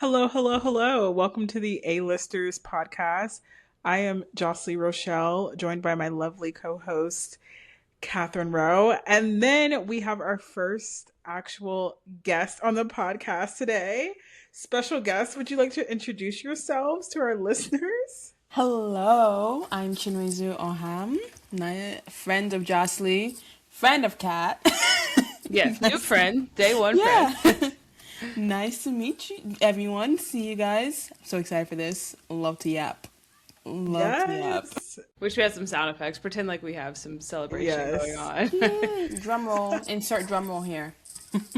Hello, hello, hello. Welcome to the A-Listers podcast. I am Jahsleighe Rochelle, joined by my lovely co-host, Katherine Rowe. And then we have our first actual guest on the podcast today. Special guest, would you like to introduce yourselves to our listeners? Hello, I'm Chinwezu Oham, friend of Jahsleighe, friend of Kat. Yes, new Nice. friend, day one Yeah. friend. Nice to meet you, everyone. See you guys. I'm so excited for this. Love to yap. Love to yap. Yes. Wish we had some sound effects. Pretend like we have some celebration going Yes. on. Yeah. Drum roll. Insert drum roll here.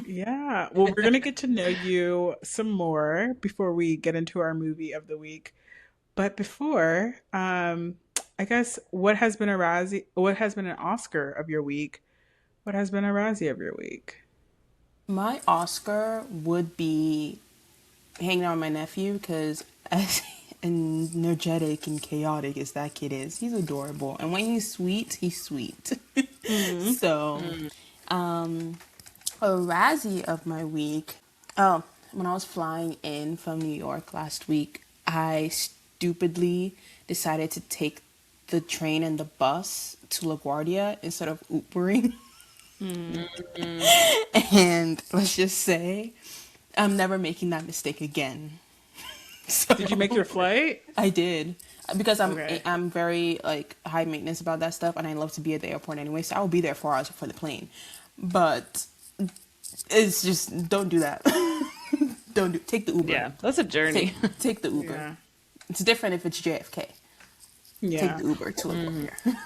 Yeah. Well, we're going to get to know you some more before we get into our movie of the week. But before, I guess what has been an Oscar of your week? What has been a Razzie of your week? My Oscar would be hanging out with my nephew because as energetic and chaotic as that kid is, he's adorable. And when he's sweet, he's sweet. So, a Razzie of my week. Oh, when I was flying in from New York last week, I stupidly decided to take the train and the bus to LaGuardia instead of Ubering. And let's just say, I'm never making that mistake again. So Did you make your flight? I did because Okay. I'm very like high maintenance about that stuff, and I love to be at the airport anyway. So I will be there 4 hours before the plane. But it's just don't do that. Don't do take the Uber. Yeah, that's a journey. Take the Uber. Yeah. It's different if it's JFK. Take Yeah. the Uber to LaGuardia.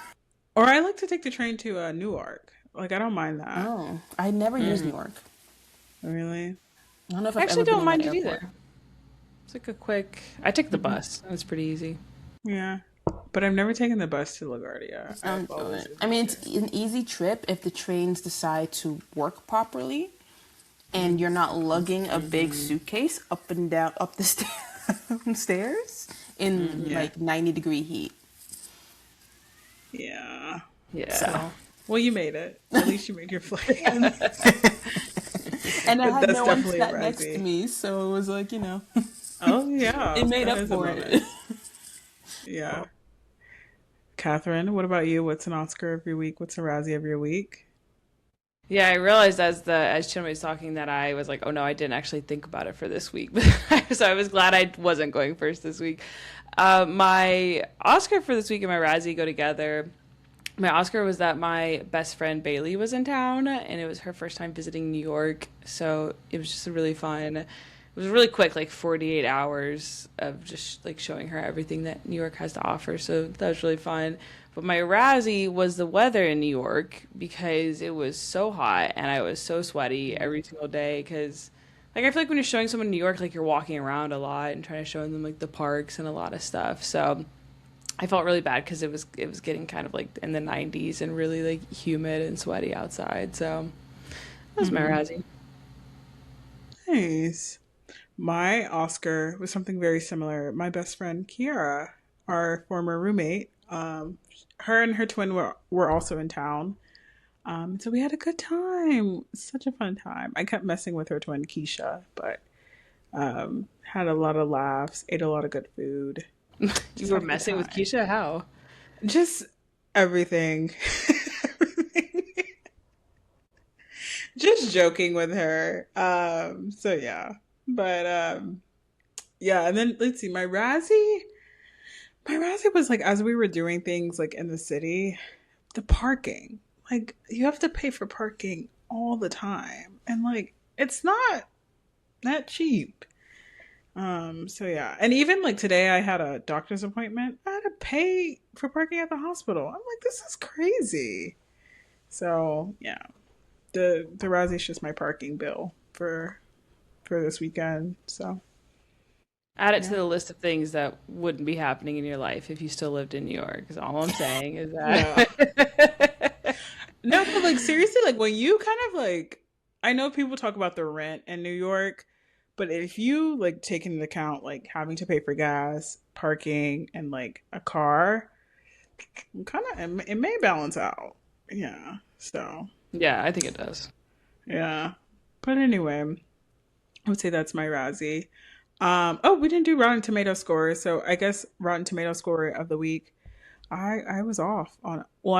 Or I like to take the train to Newark. Like, I don't mind that. Oh, I never use New York. Really? I don't know if I I've actually ever been don't in mind that it airport. either. It's like a quick. I took the bus. It's pretty easy. Yeah. But I've never taken the bus to LaGuardia. I've always I mean, it's an easy trip if the trains decide to work properly and you're not lugging a big suitcase up and down, up the stairs in Yeah. like 90-degree heat. Yeah. Yeah. So, Well, you made it. At least you made your flight. and I had That's no one definitely a sat next to Razzie. me, so it was like, Oh, yeah. it made That up is a for moment. it. Yeah. Catherine, what about you? What's an Oscar of your week? What's a Razzie of your week? Yeah, I realized as Chinwe was talking that I was like, oh no, I didn't actually think about it for this week. So I was glad I wasn't going first this week. My Oscar for this week and my Razzie go together. My Oscar was that my best friend Bailey was in town, and it was her first time visiting New York. So it was just a really fun. It was really quick, like 48 hours of just like showing her everything that New York has to offer. So that was really fun. But my Razzie was the weather in New York because it was so hot and I was so sweaty every single day. Because like I feel like when you're showing someone New York, like you're walking around a lot and trying to show them like the parks and a lot of stuff. So I felt really bad because it was getting kind of like in the 90s and really like humid and sweaty outside. So that was my Razzie. Nice. My Oscar was something very similar. My best friend Kiara, our former roommate, her and her twin were also in town. So we had a good time. Such a fun time. I kept messing with her twin Keisha, but had a lot of laughs, ate a lot of good food. You Just were had a good messing with time. Keisha? How? Just everything. Everything. Just joking with her. So yeah. But yeah, and then let's see, my Razzie was like as we were doing things like in the city, the parking. Like you have to pay for parking all the time. And like it's not that cheap. So yeah. And even like today I had a doctor's appointment. I had to pay for parking at the hospital. I'm like, this is crazy. So yeah. The Razzie's just my parking bill for this weekend. So Add it to yeah. the list of things that wouldn't be happening in your life if you still lived in New York. Is all I'm saying is No. that. No, but like seriously, like when you kind of like I know people talk about the rent in New York, but if you like take into account like having to pay for gas, parking, and like a car, kind of it may balance out. Yeah. So Yeah, I think it does. yeah. But anyway, I would say that's my Razzie. Oh, we didn't do Rotten Tomato score, so I guess Rotten Tomato score of the week. I was off on. Well,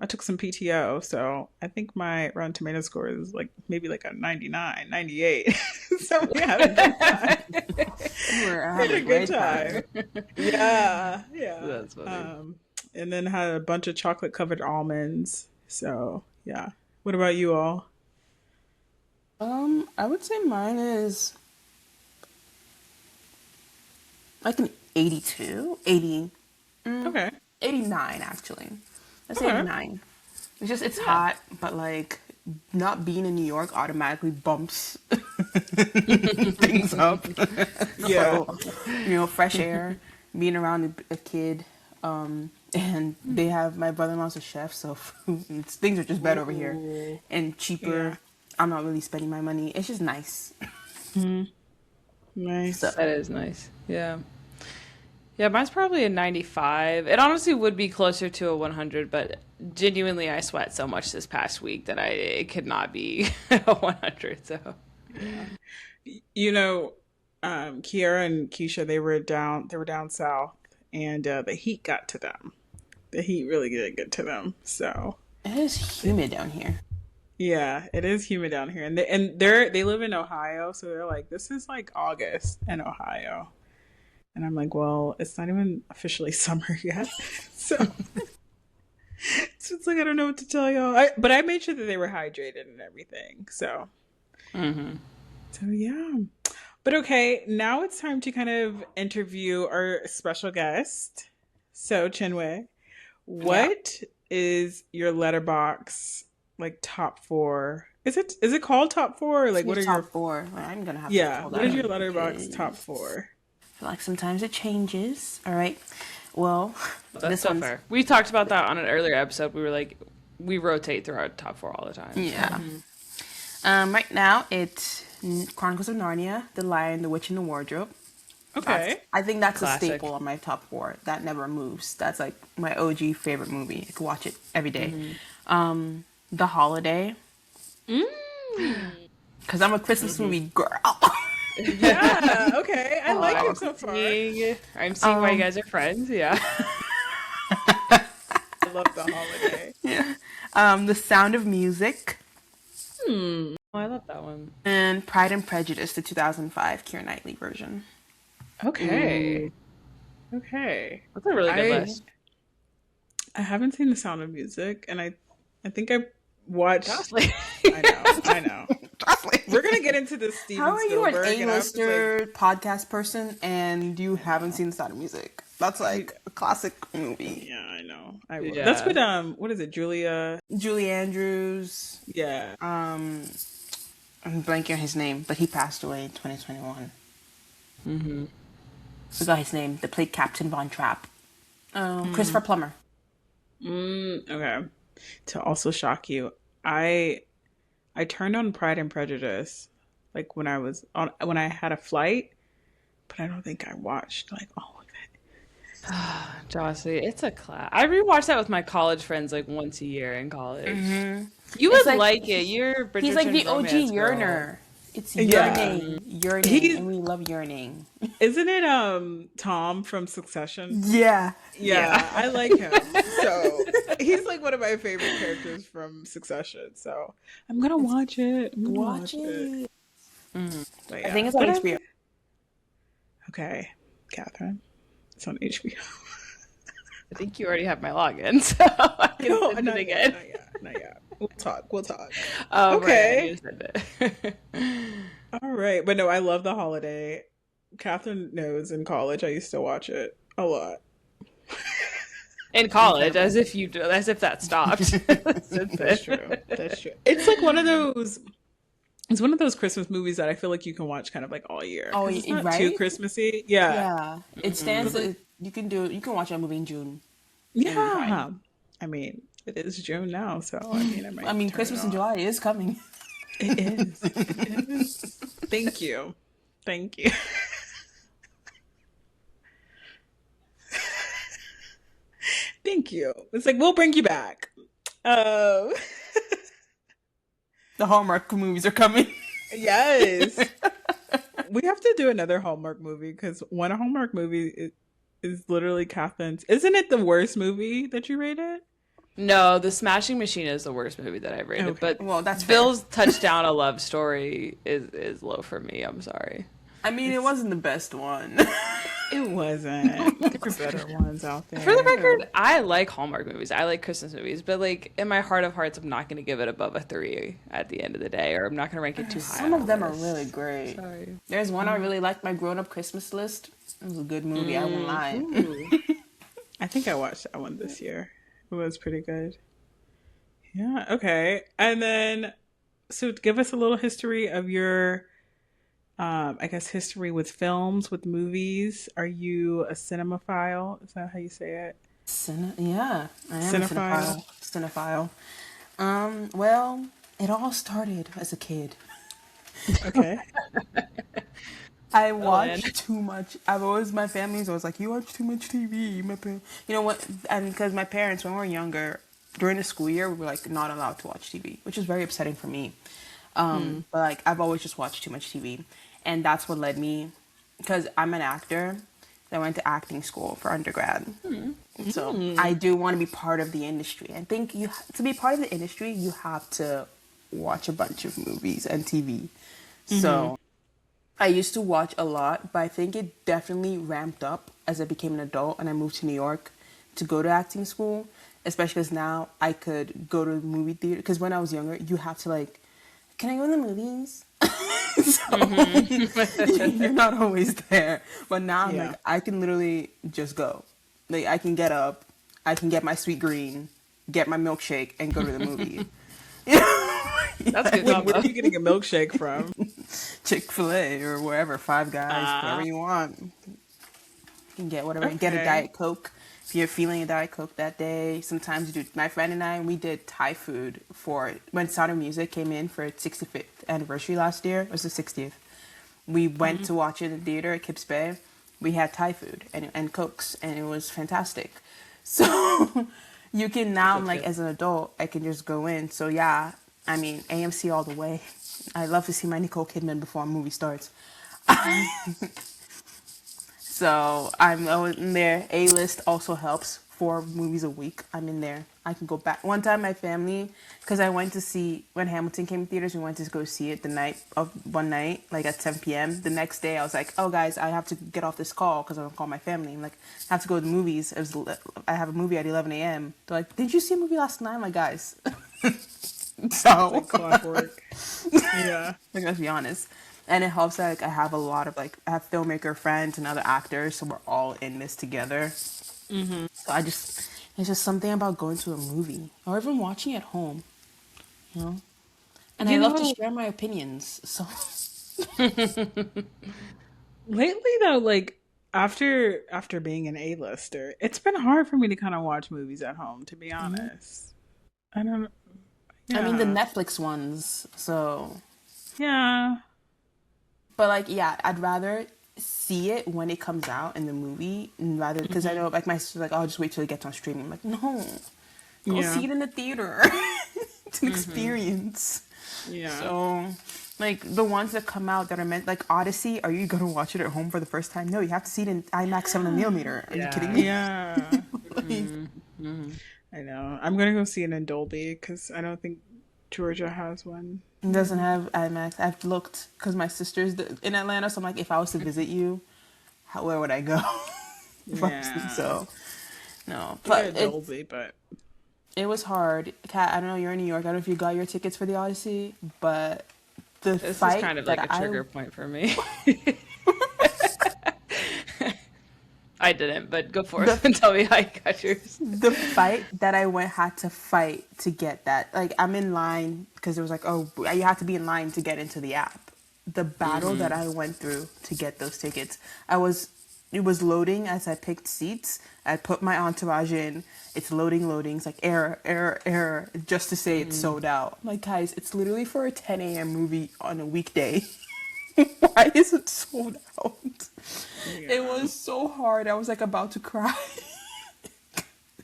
I took some PTO, so I think my Rotten Tomato score is like maybe like a 99, 98. So we had a good time. We're We had having a a good great time. time. Yeah, yeah. That's funny. And then had a bunch of chocolate covered almonds. So yeah. What about you all? I would say mine is like an 82, 80, Okay. 89 actually. Let's say Okay. 89. It's just, it's Yeah. hot, but like not being in New York automatically bumps things up. Yeah. So, fresh air, being around a kid, and they have, my brother-in-law's a chef, so things are just better over here Ooh. and cheaper. Yeah. I'm not really spending my money. It's just nice. So, Nice. That is nice. Yeah. Yeah, mine's probably a 95. It honestly would be closer to a 100, but genuinely I sweat so much this past week that it could not be a 100. So, You know, Kiara and Keisha, they were down south, and the heat got to them. The heat really did get to them. So it is humid down here. yeah, it is humid down here, and they live in Ohio, so they're like, this is like August in Ohio, and I'm like, well, it's not even officially summer yet, so so it's like I don't know what to tell y'all. But I made sure that they were hydrated and everything, so so yeah. But okay, now it's time to kind of interview our special guest. So Chinwe, Yeah. what is your letterbox like top four? Is it called top four or like what are Top your four. Well, I'm gonna have to yeah? pull What that is your up letterbox because top four? I feel like sometimes it changes. All right. Well, that's this so one's fair. We talked about that on an earlier episode. We were like, we rotate through our top four all the time. yeah. Right now it's Chronicles of Narnia, The Lion, the Witch, and the Wardrobe. Okay. I think that's Classic. a staple on my top four. That never moves. That's like my OG favorite movie. I could watch it every day. The Holiday, because I'm a Christmas movie girl. Yeah. Okay. I like it so far. I'm seeing why you guys are friends. Yeah. I love the holiday. Yeah. The Sound of Music, Oh, I love that one. and Pride and Prejudice, the 2005 Keira Knightley version. Okay. Okay. That's a really good I list. I haven't seen The Sound of Music, and I think I watched. Jahsleighe. I know. We're gonna get into this Steven How are you an Spielberg, and I was A-lister podcast person and you haven't seen The Sound of Music? That's like a classic movie. yeah, I know. I will. Yeah. That's what is it, Julia? Julie Andrews, Yeah. I'm blanking on his name, but he passed away in 2021. Forgot his name. That played Captain Von Trapp. Christopher Plummer. Okay. To also shock you, I turned on Pride and Prejudice like when I had a flight, but I don't think I watched like all of it. Jossie, it's a class. I rewatched that with my college friends like once a year in college. You It's would like- like it. You're Bridgerton He's like the OG romance girl. yearner. It's Yeah. yearning, and we love yearning. Isn't it Tom from Succession? Yeah. Yeah, I like him. So he's like one of my favorite characters from Succession. So I'm gonna watch it. I'm gonna Watch it. But I yeah. think it's on But HBO. Okay, Catherine, it's on HBO. I think you already have my login, so I can No, send it not again. yet. Not yet. We'll talk. We'll talk. Oh, Okay. right, you said it. All right, but no, I love The Holiday. Catherine knows in college I used to watch it a lot. In college, as if that stopped. That's true. That's true. It's like one of those. It's one of those Christmas movies that I feel like you can watch kind of like all year. Oh, 'Cause it's not right? too Christmassy. Yeah. Yeah. It stands. You can watch that movie in June. Yeah. I mean, it is June now, so I might. I mean, turn Christmas it in on. July is coming. It is. It is. Thank you. Thank you. Thank you. It's like we'll bring you back. The Hallmark movies are coming. Yes. We have to do another Hallmark movie because one Hallmark movie is literally Catherine's. Isn't it the worst movie that you rated? No, The Smashing Machine is the worst movie that I've rated, Okay. but Well, that's Bill's Touchdown a Love Story is low for me. I'm sorry. I mean, it wasn't the best one. It wasn't. There were better ones out there. For the record, I like Hallmark movies. I like Christmas movies, but like in my heart of hearts, I'm not going to give it above a 3 at the end of the day, or I'm not going to rank it too high. Some on of the them are list. really great. Sorry. There's one I really liked, My Grown Up Christmas List. It was a good movie, I won't lie. Ooh. I think I watched that one this year. It was pretty good. Yeah, okay. And then, so give us a little history of your, I guess, history with films, with movies. Are you a cinemaphile? Is that how you say it? Yeah, I am Cinephile? a cinephile. Well, it all started as a kid. Okay. I watched too much. My family's always like, you watch too much TV. You know what? And because my parents, when we were younger, during the school year, we were like not allowed to watch TV, which is very upsetting for me. But like, I've always just watched too much TV. And that's what led me, because I'm an actor. I went to acting school for undergrad. So I do want to be part of the industry. I think to be part of the industry, you have to watch a bunch of movies and TV. So I used to watch a lot, but I think it definitely ramped up as I became an adult and I moved to New York to go to acting school, especially because now I could go to the movie theater. Because when I was younger, you have to like, can I go in the movies? So you're not always there. But now I'm like, I can literally just go. Like, I can get up, I can get my sweet green, get my milkshake, and go to the movie. That's good. Wait, where are you getting a milkshake from? Chick-fil-A or wherever, Five Guys, whatever you want. You can get whatever. Okay. Get a Diet Coke if you're feeling a Diet Coke that day. Sometimes you do. My friend and I, we did Thai food for when Sound of Music came in for its 65th anniversary last year. It was the 60th. We went to watch it in the theater at Kips Bay. We had Thai food and Cokes, and it was fantastic. So you can now, like, as an adult, I can just go in. So yeah, I mean, AMC all the way. I love to see my Nicole Kidman before a movie starts. So I'm in there. A-list also helps. 4 movies a week. I'm in there. I can go back. One time my family, because I went to see, when Hamilton came to theaters, we went to go see it one night, like at 10 p.m. The next day I was like, oh guys, I have to get off this call because I'm going to call my family. I'm like, I have to go to the movies. I have a movie at 11 a.m. They're like, did you see a movie last night? I'm like, guys. So. Like clockwork. Yeah. Like, let's be honest. And it helps that like, I have a lot of I have filmmaker friends and other actors, so we're all in this together. So it's just something about going to a movie or even watching at home, you know. And I love to share my opinions. So Lately though, like after being an A-lister, it's been hard for me to kind of watch movies at home, to be honest. I don't. Yeah. I mean the Netflix ones. So yeah. But like, yeah, I'd rather see it when it comes out in the movie, rather because I know like my sister's like, oh, I'll just wait till it gets on streaming. I'm like, no, go see it in the theater. It's an experience. Yeah. So, like the ones that come out that are meant like Odyssey, are you gonna watch it at home for the first time? No, you have to see it in IMAX 7mm. Are you kidding me? Yeah. I know. I'm gonna go see it in Dolby because I don't think Georgia has one. It doesn't have IMAX. I've looked because my sister's in Atlanta, so I'm like, if I was to visit you, where would I go? Yeah. So, no. But Dolby, but it was hard. Kat, I don't know, you're in New York. I don't know if you got your tickets for the Odyssey, but This fight is kind of like a trigger point for me. I didn't, but go for it and tell me how you got yours. The fight that I had to fight to get that. Like, I'm in line because it was like, oh, you have to be in line to get into the app. The battle that I went through to get those tickets. It was loading as I picked seats. I put my entourage in. It's loading. It's like error, just to say it's sold out. I'm like, guys, it's literally for a 10 a.m. movie on a weekday. Why is it sold out? Yeah. It was so hard. I was like about to cry.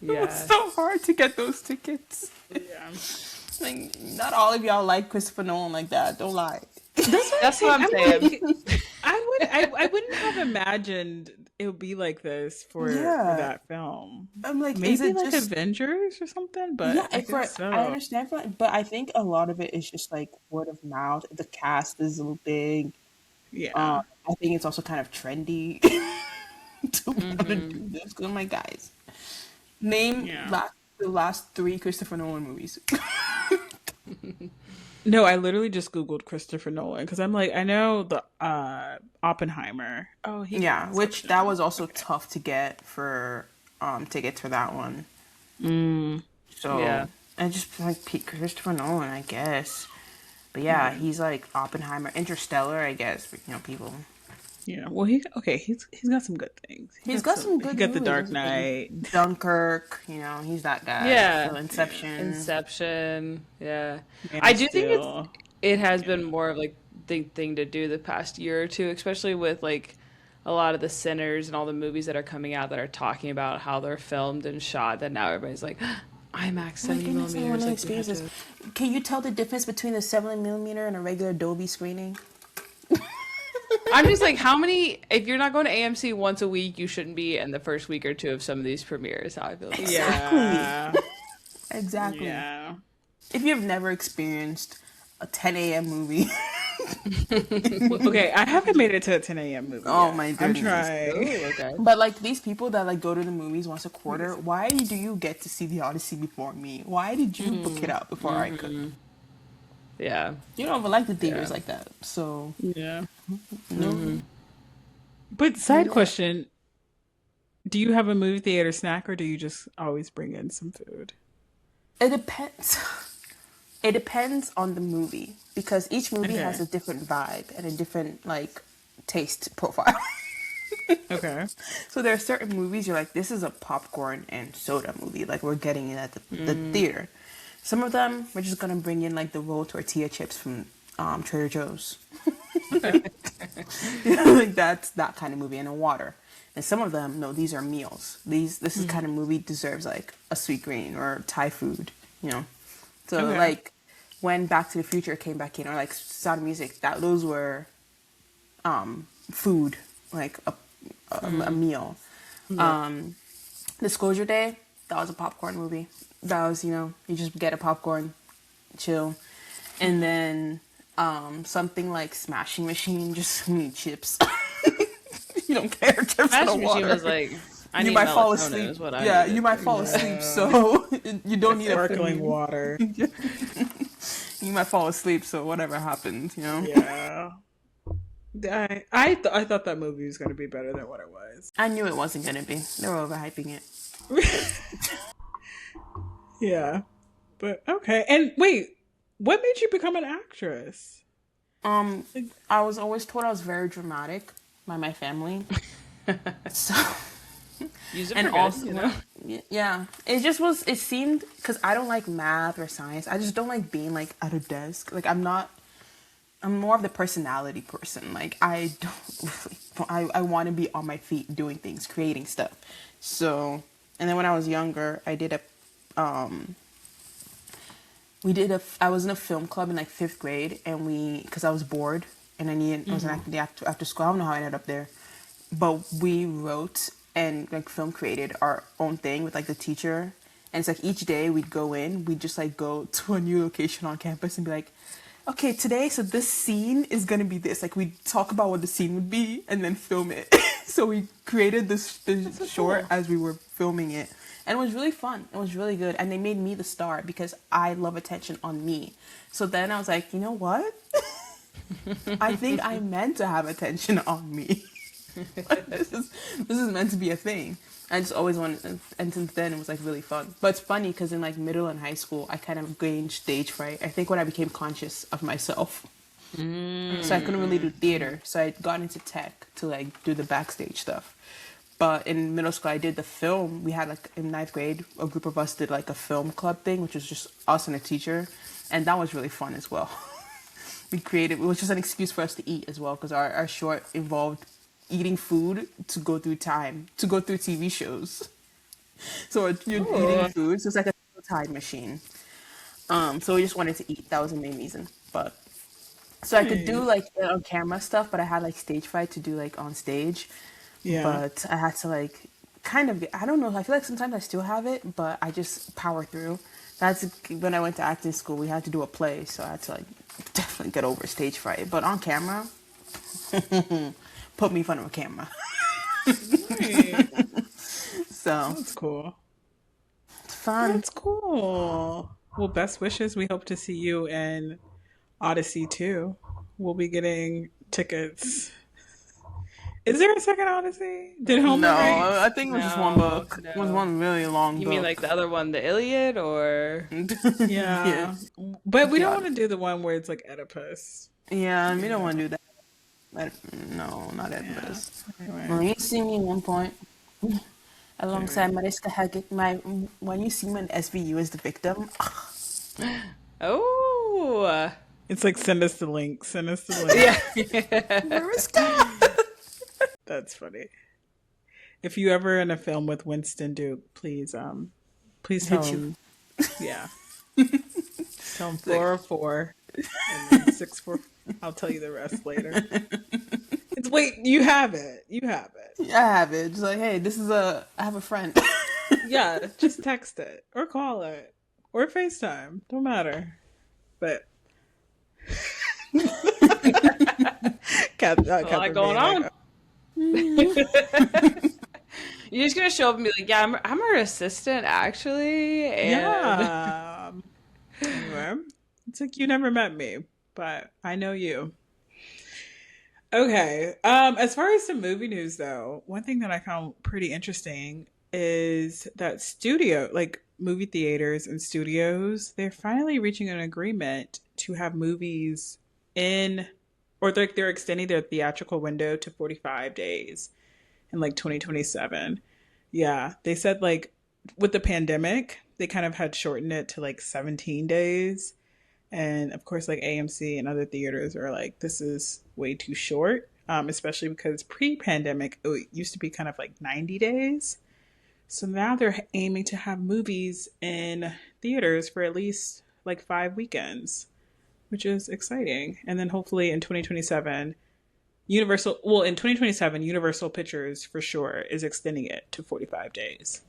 It was so hard to get those tickets. Yeah. Like, not all of y'all like Christopher Nolan like that. Don't lie. That's what I'm That's what saying. I'm I'm saying. like, I wouldn't have imagined it would be like this for Yeah. that film. I'm like, is Maybe it like just Avengers or something, yeah, but I guess I so. understand but I think a lot of it is just like word of mouth. The cast is a little big. Yeah. I think it's also kind of trendy to want to Hmm. do this. 'Cause I'm like, guys, name Yeah. the last three Christopher Nolan movies. No, I literally just Googled Christopher Nolan because I'm like, I know the Oppenheimer. Oh, he came Yeah, out so which that soon. was also Okay. tough to get for tickets for that one. Mm, Yeah. So I just like Christopher Nolan, I guess. But yeah, yeah. he's like Oppenheimer, Interstellar, I guess. For, people. Yeah. Well, he's got some good things. He's got some He good got the movies. Dark That's the thing. Knight. Dunkirk, he's that guy. Yeah. So Inception. Inception. Yeah. Man I of do think Steel. it has Yeah. been more of like the thing to do the past year or two, especially with like a lot of the sinners and all the movies that are coming out that are talking about how they're filmed and shot. That now everybody's like, IMAX Oh my 70 goodness, I want millimeters. to Like we experience had this. to. Can you tell the difference between the 7mm and a regular Dolby screening? I'm just like, how many? If you're not going to AMC once a week, you shouldn't be in the first week or two of some of these premieres. How I feel about it. Exactly. Yeah. Exactly. Yeah. If you've never experienced a 10 a.m. movie, Well, okay, I haven't made it to a 10 a.m. movie oh yet. my I'm goodness. Oh, trying. okay. But like these people that like go to the movies once a quarter, why do you get to see the Odyssey before me? Why did you book it out before I could? Yeah. You don't even like the theaters Yeah. like that, so Yeah. no. But side Yeah. question, do you have a movie theater snack or do you just always bring in some food? It depends. It depends on the movie because each movie has Okay. a different vibe and a different like taste profile. Okay. So there are certain movies you're like, this is a popcorn and soda movie. Like we're getting it at the theater. Some of them we're just gonna bring in like the roll tortilla chips from Trader Joe's. Okay. Like that's that kind of movie and a water. And some of them, no, these are meals. This is kind of movie deserves like a sweet green or Thai food. So Okay. like when Back to the Future came back in or like Sound of Music, those were food, like a meal. Disclosure Day, that was a popcorn movie. That was, you just get a popcorn, chill. And then something like Smashing Machine, just need chips. You don't care, chips in the Smashing Machine water. was like, I You need might fall melatonin asleep. is what I Yeah, needed. you might fall asleep, Yeah. so you don't need a Sparkling full. water. You might fall asleep, so whatever happens. Yeah. I thought that movie was going to be better than what it was. I knew it wasn't gonna be. They were overhyping it. Yeah. But okay. And wait, what made you become an actress? I was always told I was very dramatic by my family. So, Use it and for good, also, yeah, it just was. It seemed because I don't like math or science. I just don't like being like at a desk. Like I'm not. I'm more of the personality person. Like I don't. I want to be on my feet doing things, creating stuff. So, and then when I was younger, I did a. I was in a film club in like 5th grade, and because I was bored and I was an activity after school. I don't know how I ended up there, but we wrote and like film created our own thing with like the teacher, and it's like each day we'd just like go to a new location on campus and be like, okay, today, so this scene is gonna be this. Like we talk about what the scene would be and then film it. So we created this short cool. as we were filming it. And it was really fun. It was really good. And they made me the star because I love attention on me. So then I was like, you know what? I think I'm meant to have attention on me. this is meant to be a thing. I just always wanted, and since then it was like really fun. But it's funny because in like middle and high school, I kind of gained stage fright. I think when I became conscious of myself. So I couldn't really do theater. So I got into tech to like do the backstage stuff. But in middle school, I did the film. We had like in 9th grade, a group of us did like a film club thing, which was just us and a teacher. And that was really fun as well. It was just an excuse for us to eat as well, because our short involved eating food to go through TV shows. So you're eating food, so it's like a time machine. So we just wanted to eat. That was the main reason. But So I could do Nice. like on camera stuff, but I had like stage fright to do like on stage. Yeah. But I had to like kind of I don't know. I feel like sometimes I still have it, but I just power through. That's when I went to acting school. We had to do a play, so I had to like definitely get over stage fright. But on camera, put me in front of a camera. Nice. So That's cool. it's fun. That's cool. Well, best wishes. We hope to see you in Odyssey too. We'll be getting tickets. Is there a second Odyssey? Did Homer No, write? I think it was just one No, book. It was no. one really long You mean like book. the other one, the Iliad, or Yeah, Yeah. But we don't God. want to do the one where it's like Oedipus. Yeah, we You don't know. want to do that. No, not Yeah. Edinburgh's. Anyway. Well, you see me at one point Okay. alongside Mariska Hargitay. My when you see me in SVU as the victim, oh, It's like send us the link. Send us the link. yeah. Mariska. That's funny. If you ever in a film with Winston Duke, please tell Hit you. him, yeah, tell him 404 and then 64. I'll tell you the rest later. It's wait, you have it. You have it. I have it. Just like, hey, I have a friend. Yeah, just text it or call it or FaceTime. Don't matter. But A lot Catherine going being like, on. You're just gonna show up and be like, "Yeah, I'm her assistant, actually," and yeah. Anyway, it's like you never met me, but I know you. Okay. As far as some movie news though, one thing that I found pretty interesting is that like movie theaters and studios, they're finally reaching an agreement to have movies in or they're extending their theatrical window to 45 days in like 2027. Yeah, they said like with the pandemic, they kind of had shortened it to like 17 days. And of course, like AMC and other theaters are like, this is way too short, especially because pre pandemic, it used to be kind of like 90 days. So now they're aiming to have movies in theaters for at least like 5 weekends, which is exciting. And then hopefully in 2027, in 2027, Universal Pictures for sure is extending it to 45 days,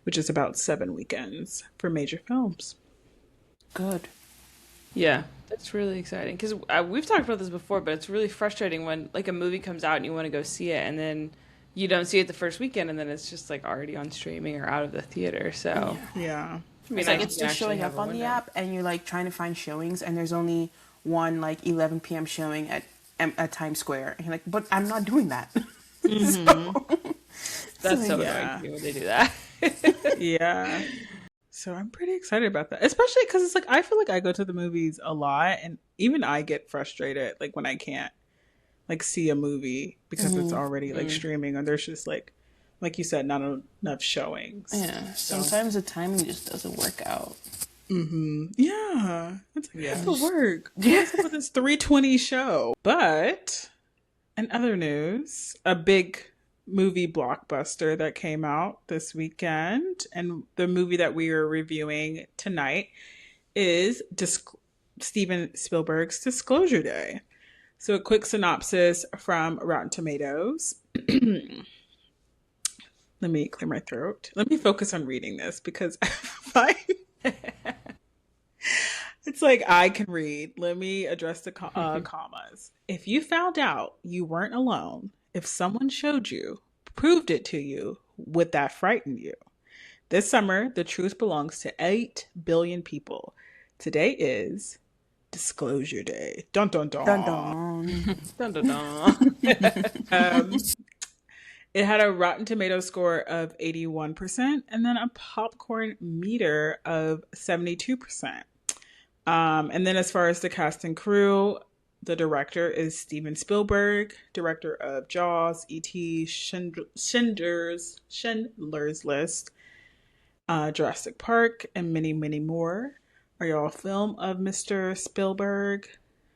which is about 7 weekends for major films. Good. yeah, that's really exciting because we've talked about this before, but it's really frustrating when like a movie comes out and you want to go see it, and then you don't see it the first weekend, and then it's just like already on streaming or out of the theater. So Yeah. Yeah. it'd be It's like nice it's if you just actually showing have up a on the window. app, and you're like trying to find showings, and there's only one like 11 p.m. showing at Times Square, and you're like, but I'm not doing that. Mm-hmm. That's so annoying Yeah. to me when they do that. Yeah. So I'm pretty excited about that, especially because it's like I feel like I go to the movies a lot, and even I get frustrated like when I can't like see a movie because it's already like Mm. streaming, or there's just like you said, not enough showings. Yeah. So Sometimes the timing just doesn't work out. yeah, it's like I Yeah. have to work. What's up with this 3:20 show? But in other news, a big movie blockbuster that came out this weekend, and the movie that we are reviewing tonight is Steven Spielberg's Disclosure Day. So, a quick synopsis from Rotten Tomatoes. Let me clear my throat. Let me focus on reading this because it's like I can read. Let me address the commas. If you found out you weren't alone, if someone showed you, proved it to you, would that frighten you? This summer, the truth belongs to 8 billion people. Today is Disclosure Day. Dun dun Dun dun. dun. Dun, dun, dun. Um, it had a Rotten Tomato score of 81% and then a popcorn meter of 72%. And then as far as the cast and crew, the director is Steven Spielberg, director of Jaws, E.T., Schindler's List, Jurassic Park, and many, many more. Are y'all a film of Mr. Spielberg?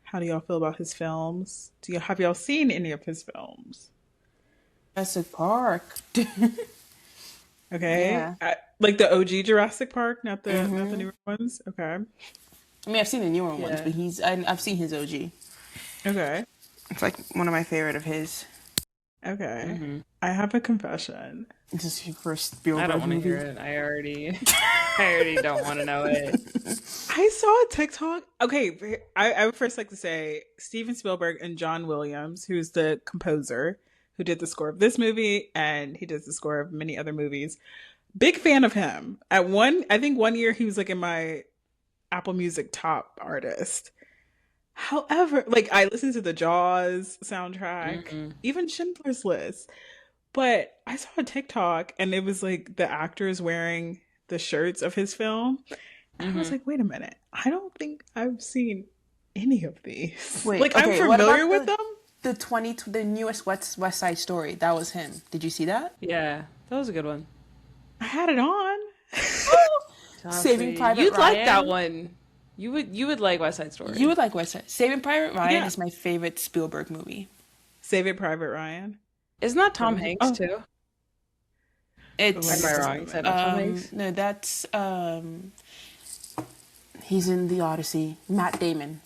How do y'all feel about his films? Have y'all seen any of his films? Jurassic Park. Okay, Yeah. like the OG Jurassic Park, not the newer ones. Okay, I mean, I've seen the newer ones, Yeah. but I've seen his OG. Okay. It's like one of my favorite of his. Okay. I have a confession. This is your first I don't Spielberg want to movie. hear it. I already don't want to know it. I saw a TikTok. Okay, I would first like to say Steven Spielberg and John Williams, who's the composer who did the score of this movie, and he does the score of many other movies. Big fan of him. I think one year he was like in my Apple Music top artist. However, like I listened to the Jaws soundtrack, even Schindler's List. But I saw a TikTok and it was like the actors wearing the shirts of his film. And I was like, wait a minute. I don't think I've seen any of these. Wait, like okay, I'm what familiar about with them. the newest West Side Story. That was him. Did you see that? Yeah, that was a good one. I had it on. Saving Private You'd Ryan. like that one. You would like West Side Story. You would like West Side. Saving Private Ryan Yeah. is my favorite Spielberg movie. Saving Private Ryan. Isn't that Tom Hanks too? Oh, It's Am I wrong? Is that not Tom Hanks? no, that's he's in The Odyssey. Matt Damon.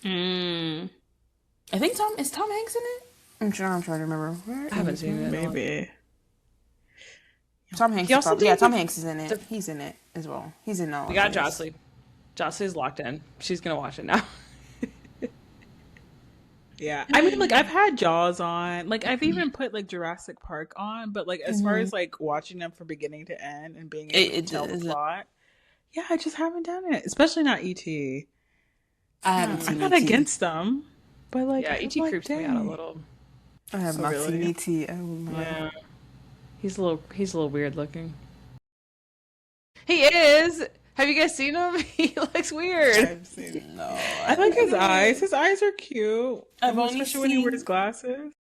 I think Tom Hanks in it? I'm trying to remember. I haven't seen it. Maybe. Tom Hanks. He also Yeah, did Tom Hanks is in it. He's in it as well. He's in all. We got of these. Jahsleighe. Jahsleigh's locked in. She's gonna watch it now. Yeah. I mean, like I've had Jaws on. Like I've even put like Jurassic Park on, but like as far as like watching them from beginning to end and being able to tell the plot, yeah, I just haven't done it. Especially not E.T. I haven't seen I'm not E.T. against them, but like Yeah, I'm E.T. like, creeps me out a dang. little. I have not really? seen E.T. Oh my. Yeah, he's a little weird looking. He is. Have you guys seen him? He looks weird. I've seen it. No. I like his eyes. His eyes are cute. I've only Especially when he seen- wears glasses.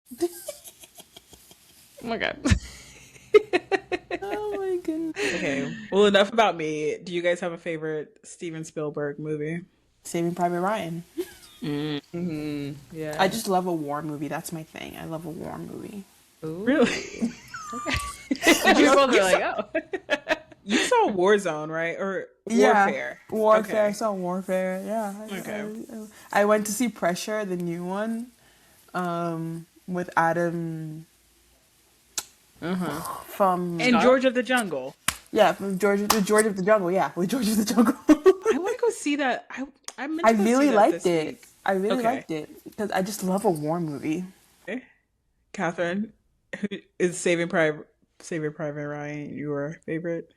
Oh my god. Oh my goodness. Okay. Well, enough about me. Do you guys have a favorite Steven Spielberg movie? Saving Private Ryan. Yeah. I just love a war movie. That's my thing. I love a war movie. Really? You're both like, oh. You saw Warzone, right? Or Yeah. Warfare? Warfare. Okay. I saw Warfare. Yeah. Okay. I went to see Pressure, the new one, with Adam from And George of the Jungle. from George of the Jungle. Yeah, with George of the Jungle. I want to go see that. I meant to I go really see that liked this it. week. I really Okay. liked it because I just love a war movie. Catherine, who is Saving Private Ryan your favorite?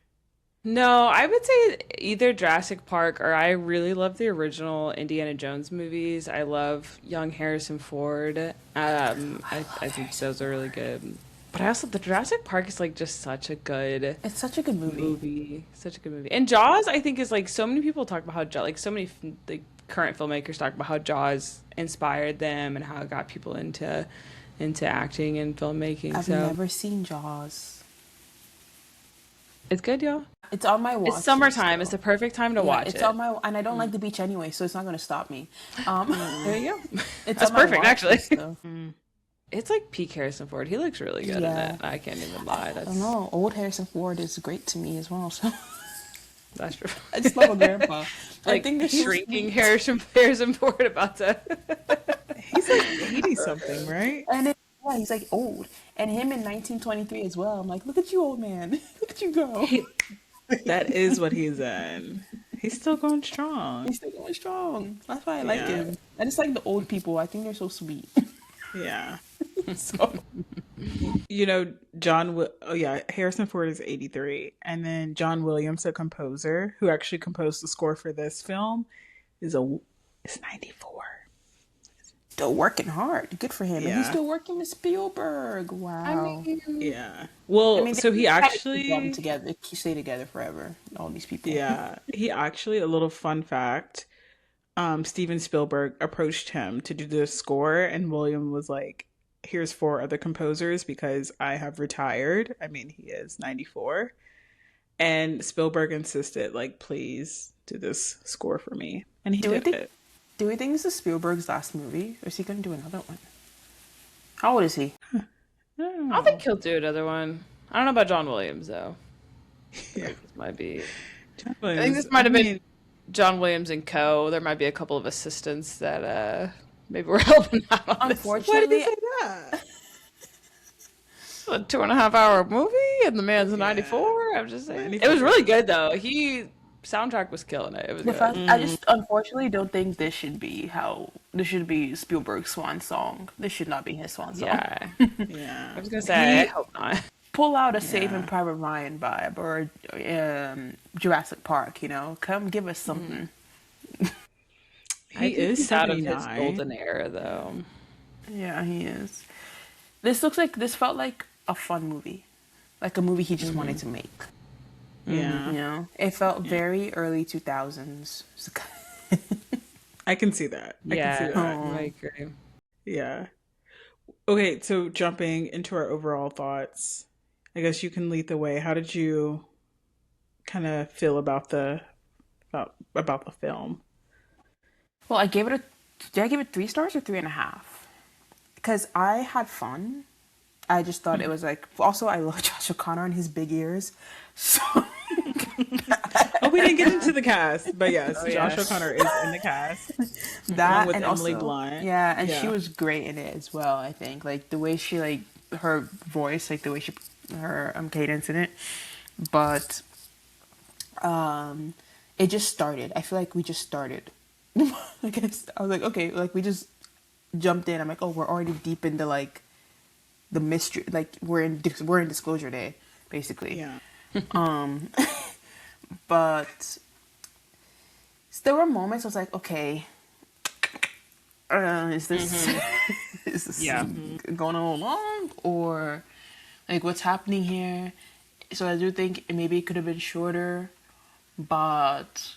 No, I would say either Jurassic Park or I really love the original Indiana Jones movies. I love young Harrison Ford. I think those are really good. But I also the Jurassic Park is like just such a good It's such a good movie. such a good movie. And Jaws, I think, is like so many people talk about how like so many like current filmmakers talk about how Jaws inspired them and how it got people into acting and filmmaking. I've So never seen Jaws. it's good, y'all. It's on my watch. It's summertime. It's the perfect time to watch it's it. on my and I don't like the beach anyway, so it's not going to stop me. There you go. It's That's on my perfect, watch actually. list, though. It's like peak Harrison Ford. He looks really good in Yeah. it. I can't even lie. I That's don't know. Old Harrison Ford is great to me as well. So that's true. I just love a grandpa. I Like think he's shrinking Harrison Ford about to. He's like 80 something, right? And yeah, he's like old. And him in 1923 as well. I'm like, look at you, old man. Look at you go. That is what he's in. He's still going strong. He's still going strong. That's why I like Yeah. him. I just like the old people. I think they're so sweet. Yeah. So You know, Harrison Ford is 83. And then John Williams, the composer, who actually composed the score for this film, is 94. still working hard. Good for him. And he's Yeah. still working with Spielberg. Wow. Yeah. Well, so he they had to actually, keep them together. They stay together forever. All these people. yeah, he actually, a little fun fact, Steven Spielberg approached him to do the score, and William was like, here's 4 other composers because I have retired. I mean, he is 94. And Spielberg insisted, like, please do this score for me. And he did it. Do we think this is Spielberg's last movie? Or is he going to do another one? How old is he? I don't think he'll do another one. I don't know about John Williams though. Yeah. This might be. John I think Williams- this might have I been mean, John Williams and co. There might be a couple of assistants that Maybe we're helping out on this. Why did Unfortunately, you say that? A 2.5 hour movie and the man's Yeah. 94. I'm just saying. 94. It was really good though. Soundtrack was killing it. It was the good. fact I just unfortunately don't think this should be Spielberg's swan song. This should not be his swan song. Yeah. Yeah. I was gonna say, I He hope not. pull out a Saving Yeah. Private Ryan vibe or Jurassic Park. Come give us something. He is He's out of his 79. golden era though. Yeah, he is. This felt like a fun movie, like a movie he just wanted to make. Yeah. It felt very early 2000s. I can see that. I Yeah, can see that. I agree. Yeah. Okay, so jumping into our overall thoughts, I guess you can lead the way. How did you kind of feel about the film? Well, did I give it 3 stars or 3.5? Because I had fun. I just thought it was like. Also, I love Josh O'Connor and his big ears. So Oh, we didn't get into the cast, but yes, yeah. Josh O'Connor is in the cast. that with and Emily also, Blunt. yeah, and she Yeah. was great in it as well. I think like the way she her voice, like the way her cadence in it, but it just started. I feel like we just started. Like I was like, okay, like we just jumped in. I'm like, oh, we're already deep into like the mystery. Like we're in disclosure day, basically. Yeah. But there were moments I was like, okay, is this is this going on long or like what's happening here? So I do think maybe it could have been shorter, but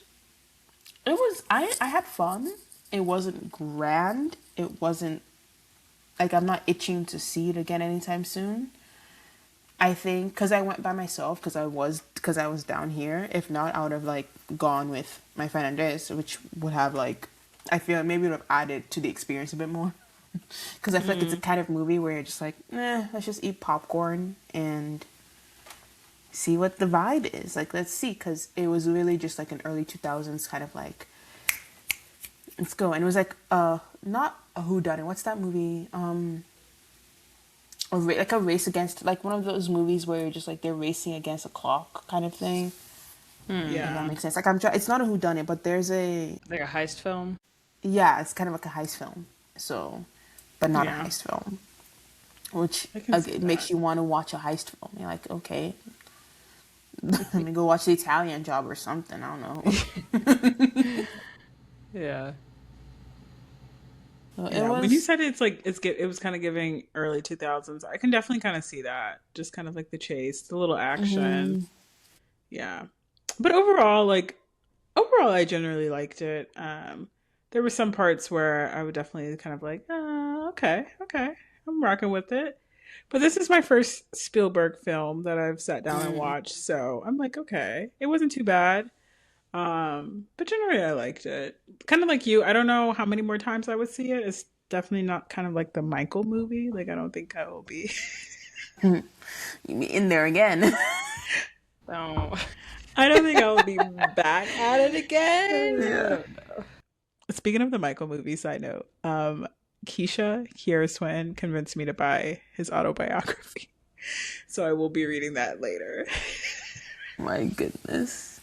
it was. I had fun. It wasn't grand. It wasn't like I'm not itching to see it again anytime soon. I think because I went by myself because I was down here. If not, I would have like gone with my friend Andres, which would have like I feel maybe would have added to the experience a bit more. Because I feel like it's a kind of movie where you're just like, let's just eat popcorn and see what the vibe is. Like, let's see, because it was really just like an early 2000s kind of like, let's go. And it was like not a whodunit. What's that movie? Like a race against, like one of those movies where you're just like they're racing against a clock kind of thing. If Yeah. that makes sense. Like it's not a whodunit, but there's Like a heist film. yeah, it's kind of like a heist film. So, but not Yeah. a heist film, which I can see it makes that. you want to watch a heist film. You're like, okay, let me go watch The Italian Job or something. I don't know. Yeah. So Yeah, when you said it was kind of giving early 2000s, I can definitely kind of see that. Just kind of like the chase, the little action. Yeah. But overall, I generally liked it. There were some parts where I would definitely kind of like, okay, I'm rocking with it. But this is my first Spielberg film that I've sat down and watched, so I'm like, okay, it wasn't too bad. But generally I liked it. Kind of like you. I don't know how many more times I would see it. It's definitely not kind of like the Michael movie. Like I don't think I will be in there again. So I don't think I will be back at it again. Yeah. Speaking of the Michael movie, side note, Kiera Swen convinced me to buy his autobiography. So I will be reading that later. My goodness.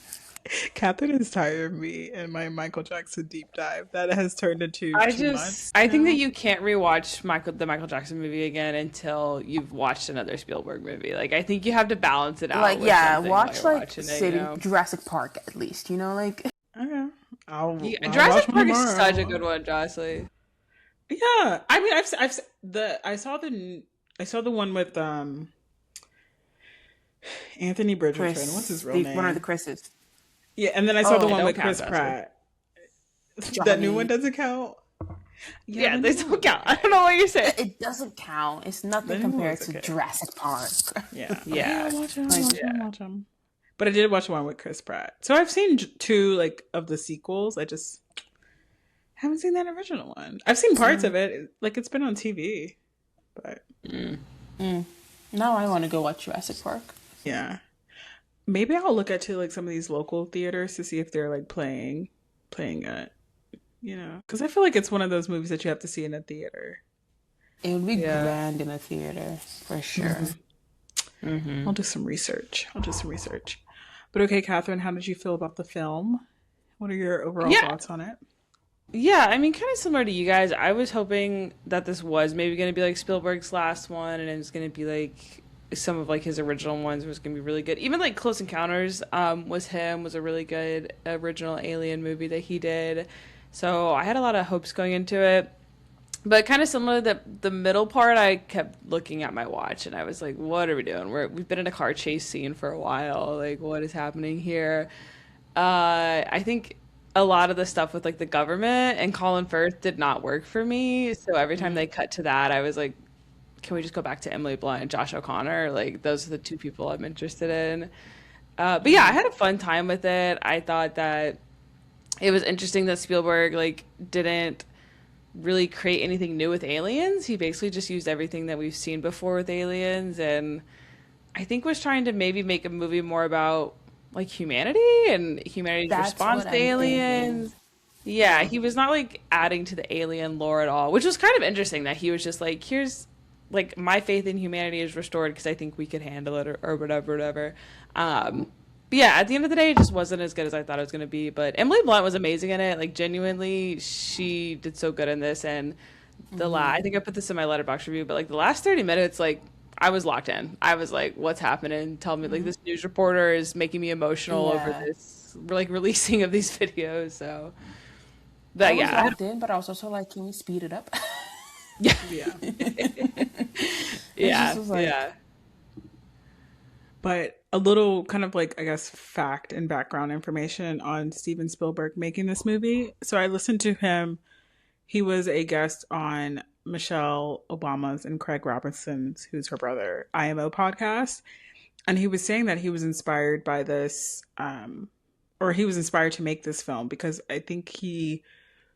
Katherine is tired of me and my Michael Jackson deep dive. That has turned into 2 months. I think that you can't rewatch the Michael Jackson movie again until you've watched another Spielberg movie. Like I think you have to balance it out. Like with yeah, something watch while you're like watching City Jurassic Park at least. Like Okay. I'll Jurassic watch Park is tomorrow. such a good one, Jahsleighe. Yeah, I mean, I saw the one with Anthony Bridgerton. What's his real name? One of the Chris's. Yeah, and then I saw the one don't with count, Chris Jahsleighe. Pratt. That new one doesn't count. Yeah, they don't count. I don't know what you're saying. It doesn't count. It's nothing The new compared one's to okay. Jurassic Park. Yeah, Yeah. I'll watch him. But I did watch the one with Chris Pratt. So I've seen 2 like of the sequels. I just haven't seen that original one. I've seen parts of it. Like it's been on TV. But Now I want to go watch Jurassic Park. yeah. Maybe I'll look at like some of these local theaters to see if they're like playing it. because I feel like it's one of those movies that you have to see in a theater. It would be Yeah. grand in a theater for sure. I'll do some research. But okay, Catherine, how did you feel about the film? What are your overall Yeah. thoughts on it? Yeah, I mean, kind of similar to you guys. I was hoping that this was maybe going to be like Spielberg's last one, and it was going to be like some of like his original ones was going to be really good. Even like Close Encounters was a really good original Alien movie that he did. So I had a lot of hopes going into it. But kind of similar, the middle part, I kept looking at my watch and I was like, "What are we doing? We've been in a car chase scene for a while. Like, what is happening here?" I think a lot of the stuff with like the government and Colin Firth did not work for me. So every time they cut to that, I was like, "Can we just go back to Emily Blunt and Josh O'Connor? Like, those are the two people I'm interested in." But yeah, I had a fun time with it. I thought that it was interesting that Spielberg like didn't really create anything new with aliens. He basically just used everything that we've seen before with aliens, and I think was trying to maybe make a movie more about like humanity and humanity's That's response what to I'm aliens. thinking. Yeah, he was not like adding to the alien lore at all, which was kind of interesting that he was just like, here's like my faith in humanity is restored because I think we could handle it or whatever, whatever. But yeah, at the end of the day, it just wasn't as good as I thought it was going to be. But Emily Blunt was amazing in it. Like genuinely, she did so good in this. And I think I put this in my letterbox review, but like the last 30 minutes, like I was locked in. I was like, what's happening? Tell me, like this news reporter is making me emotional over Yeah. this like releasing of these videos. So, I but was yeah, locked in, but I was also like, can we speed it up? yeah, Yeah. yeah, just was like- yeah. But a little kind of like, I guess, fact and background information on Steven Spielberg making this movie. So I listened to him. He was a guest on Michelle Obama's and Craig Robinson's, who's her brother, IMO podcast. And he was saying that he was inspired by this, or he was inspired to make this film because I think he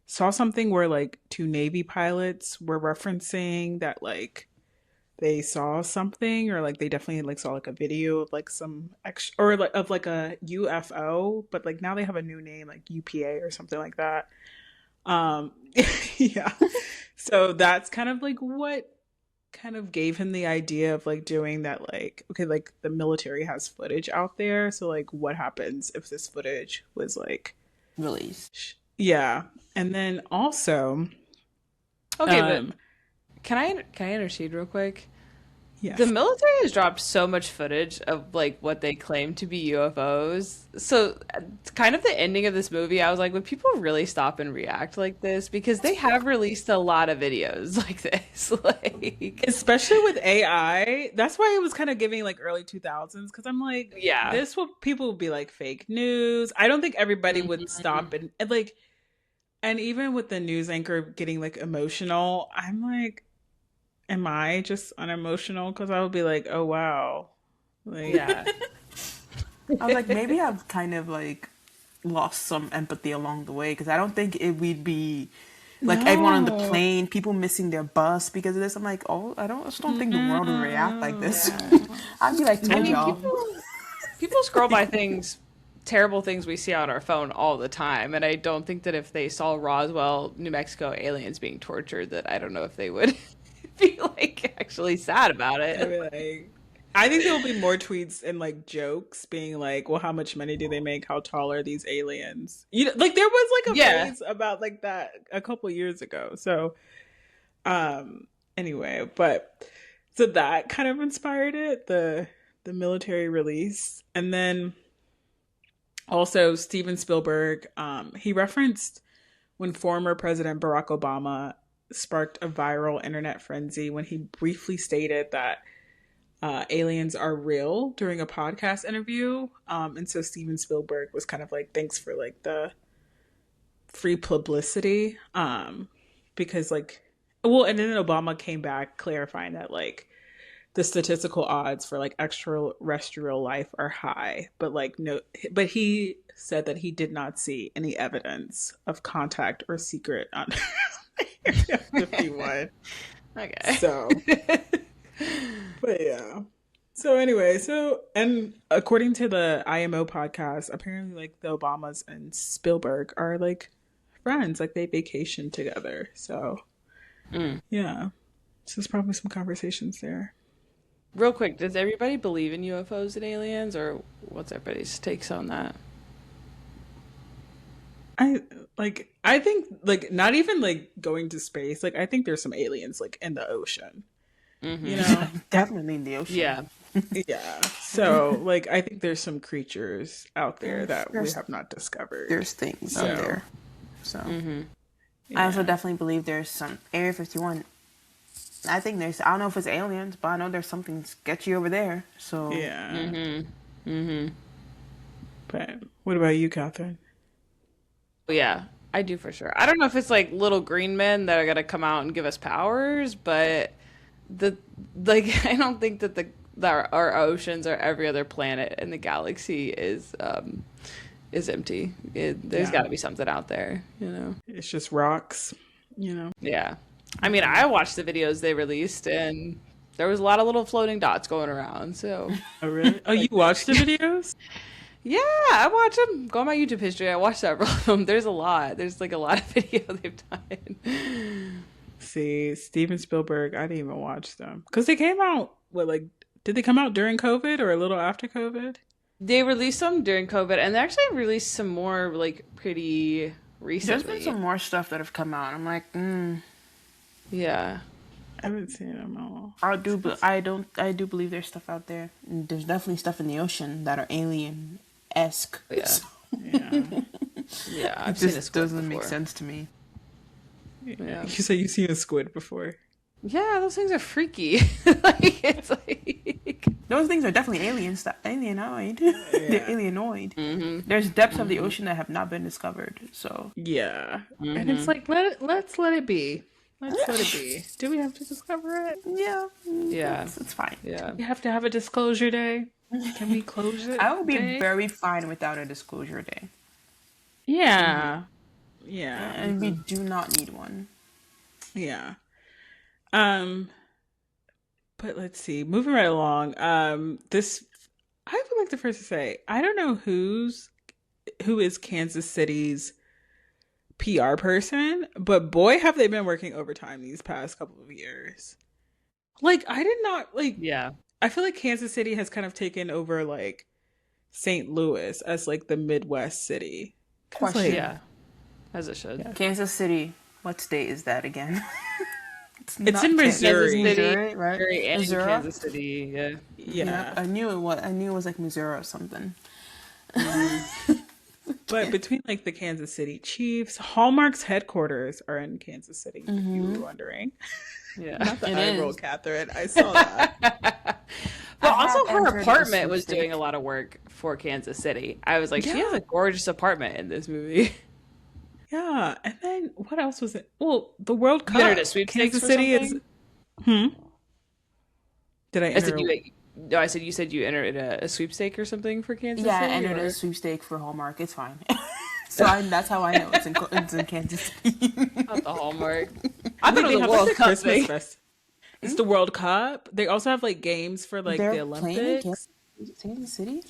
saw something where like two Navy pilots were referencing that like they saw something, or like they definitely like saw like a video of like some or like of like a UFO, but like now they have a new name like UPA or something like that. Um yeah. So that's kind of like what kind of gave him the idea of like doing that, like, okay, like the military has footage out there, so like what happens if this footage was like Released. yeah. And then also Okay, but um can I intercede real quick? yes. The military has dropped so much footage of like what they claim to be UFOs. So kind of the ending of this movie, I was like, would people really stop and react like this? Because they have released a lot of videos like this. Like Especially with AI. That's why it was kind of giving like early 2000s, because I'm like, yeah. this would people would be like fake news. I don't think everybody would stop and like, and even with the news anchor getting like emotional, I'm like, am I just unemotional? Because I would be like, oh wow, like Yeah. I was like, maybe I've kind of like lost some empathy along the way because I don't think we'd be like everyone on the No. plane, people missing their bus because of this. I'm like, oh, just don't think the world would react like this. I'd be like, I told mean, y'all. people scroll by things, terrible things we see on our phone all the time, and I don't think that if they saw Roswell, New Mexico aliens being tortured, that I don't know if they would be like actually sad about I'd it. be like, I think there will be more tweets and like jokes being like, well, how much money do they make? How tall are these aliens? You know, like there was like a Yeah. phrase about like that a couple years ago. So, anyway, but so that kind of inspired it, the military release. And then also Steven Spielberg, he referenced when former President Barack Obama sparked a viral internet frenzy when he briefly stated that aliens are real during a podcast interview. And so Steven Spielberg was kind of like, thanks for like the free publicity. Because like, well, and then Obama came back clarifying that like the statistical odds for like extraterrestrial life are high, but like no, but he said that he did not see any evidence of contact or secret on Area 51. Okay. So, but yeah. So anyway, and according to the IMO podcast, apparently like the Obamas and Spielberg are like friends. Like they vacation together. So yeah. So there's probably some conversations there. Real quick, does everybody believe in UFOs and aliens, or what's everybody's takes on that? I think like not even like going to space. Like I think there's some aliens like in the ocean. You know? Definitely in the ocean. Yeah. Yeah. So like I think there's some creatures out there that we There's- have not discovered. There's things So, out there. So Yeah. I also definitely believe there's some Area 51. I think there's, I don't know if it's aliens, but I know there's something sketchy over there. So Yeah. But what about you, Catherine? Yeah, I do for sure. I don't know if it's like little green men that are gonna come out and give us powers, but the like I don't think that our oceans or every other planet in the galaxy is empty. There's Yeah. got to be something out there, you know. It's just rocks, you know. Yeah. I mean, I watched the videos they released and there was a lot of little floating dots going around. So, Oh really? Oh, you watched the videos? yeah, I watch them. Go on my YouTube history. I watched several of them. There's a lot. There's like a lot of video they've done. See, Steven Spielberg, I didn't even watch them. Because they came out, did they come out during COVID or a little after COVID? They released them during COVID, and they actually released some more like pretty there's recently. been some more stuff that have come out. I'm like, Yeah. I haven't seen them all. I do believe there's stuff out there. And there's definitely stuff in the ocean that are alien-esque. Yeah. So Yeah. Yeah. I've it seen a just squid doesn't make before. sense to me. Yeah. You say you've seen a squid before. Yeah, those things are freaky. Like it's like Those things are definitely alienoid. They're alienoid. There's depths of the ocean that have not been discovered. So Yeah. And it's like, let's let it be. Let's let it be. Do we have to discover it? yeah, Yeah. it's fine. Yeah. We have to have a disclosure day. Can we close it? I would be day? very fine without a disclosure day, Yeah. Yeah. and we do not need one. Yeah. But let's see. Moving right along. This I would like to first say, I don't know who is Kansas City's PR person, but boy have they been working overtime these past couple of years. Like I did not like Yeah. I feel like Kansas City has kind of taken over like St. Louis as like the Midwest city. 'Cause, Question. like, Yeah. As it should. Yeah. Kansas City. What state is that again? It's not in Kansas Missouri. Missouri, right? Missouri and Missouri? Kansas City. Yeah. Yeah. I knew it was like Missouri or something. But between like the Kansas City Chiefs, Hallmark's headquarters are in Kansas City, if you were wondering. Yeah. Not the It eye is. roll, Catherine. I saw that. Well, I also have her entered a apartment was sweepstake. doing a lot of work for Kansas City. I was like, she Yeah. has a gorgeous apartment in this movie. Yeah. And then what else was it? Well, the World Cup. entered a sweepstakes Kansas for City something? is. Did I I enter? said you said you entered a sweepstake or something for Kansas Yeah, I City. entered or- a sweepstake for Hallmark. It's fine. So that's how I know it's in Kansas City. Not the Hallmark. I thought They it was a have World like a Cup Christmas thing. fest. It's the World Cup. They also have like games for like They're the playing in Olympics. Kansas City?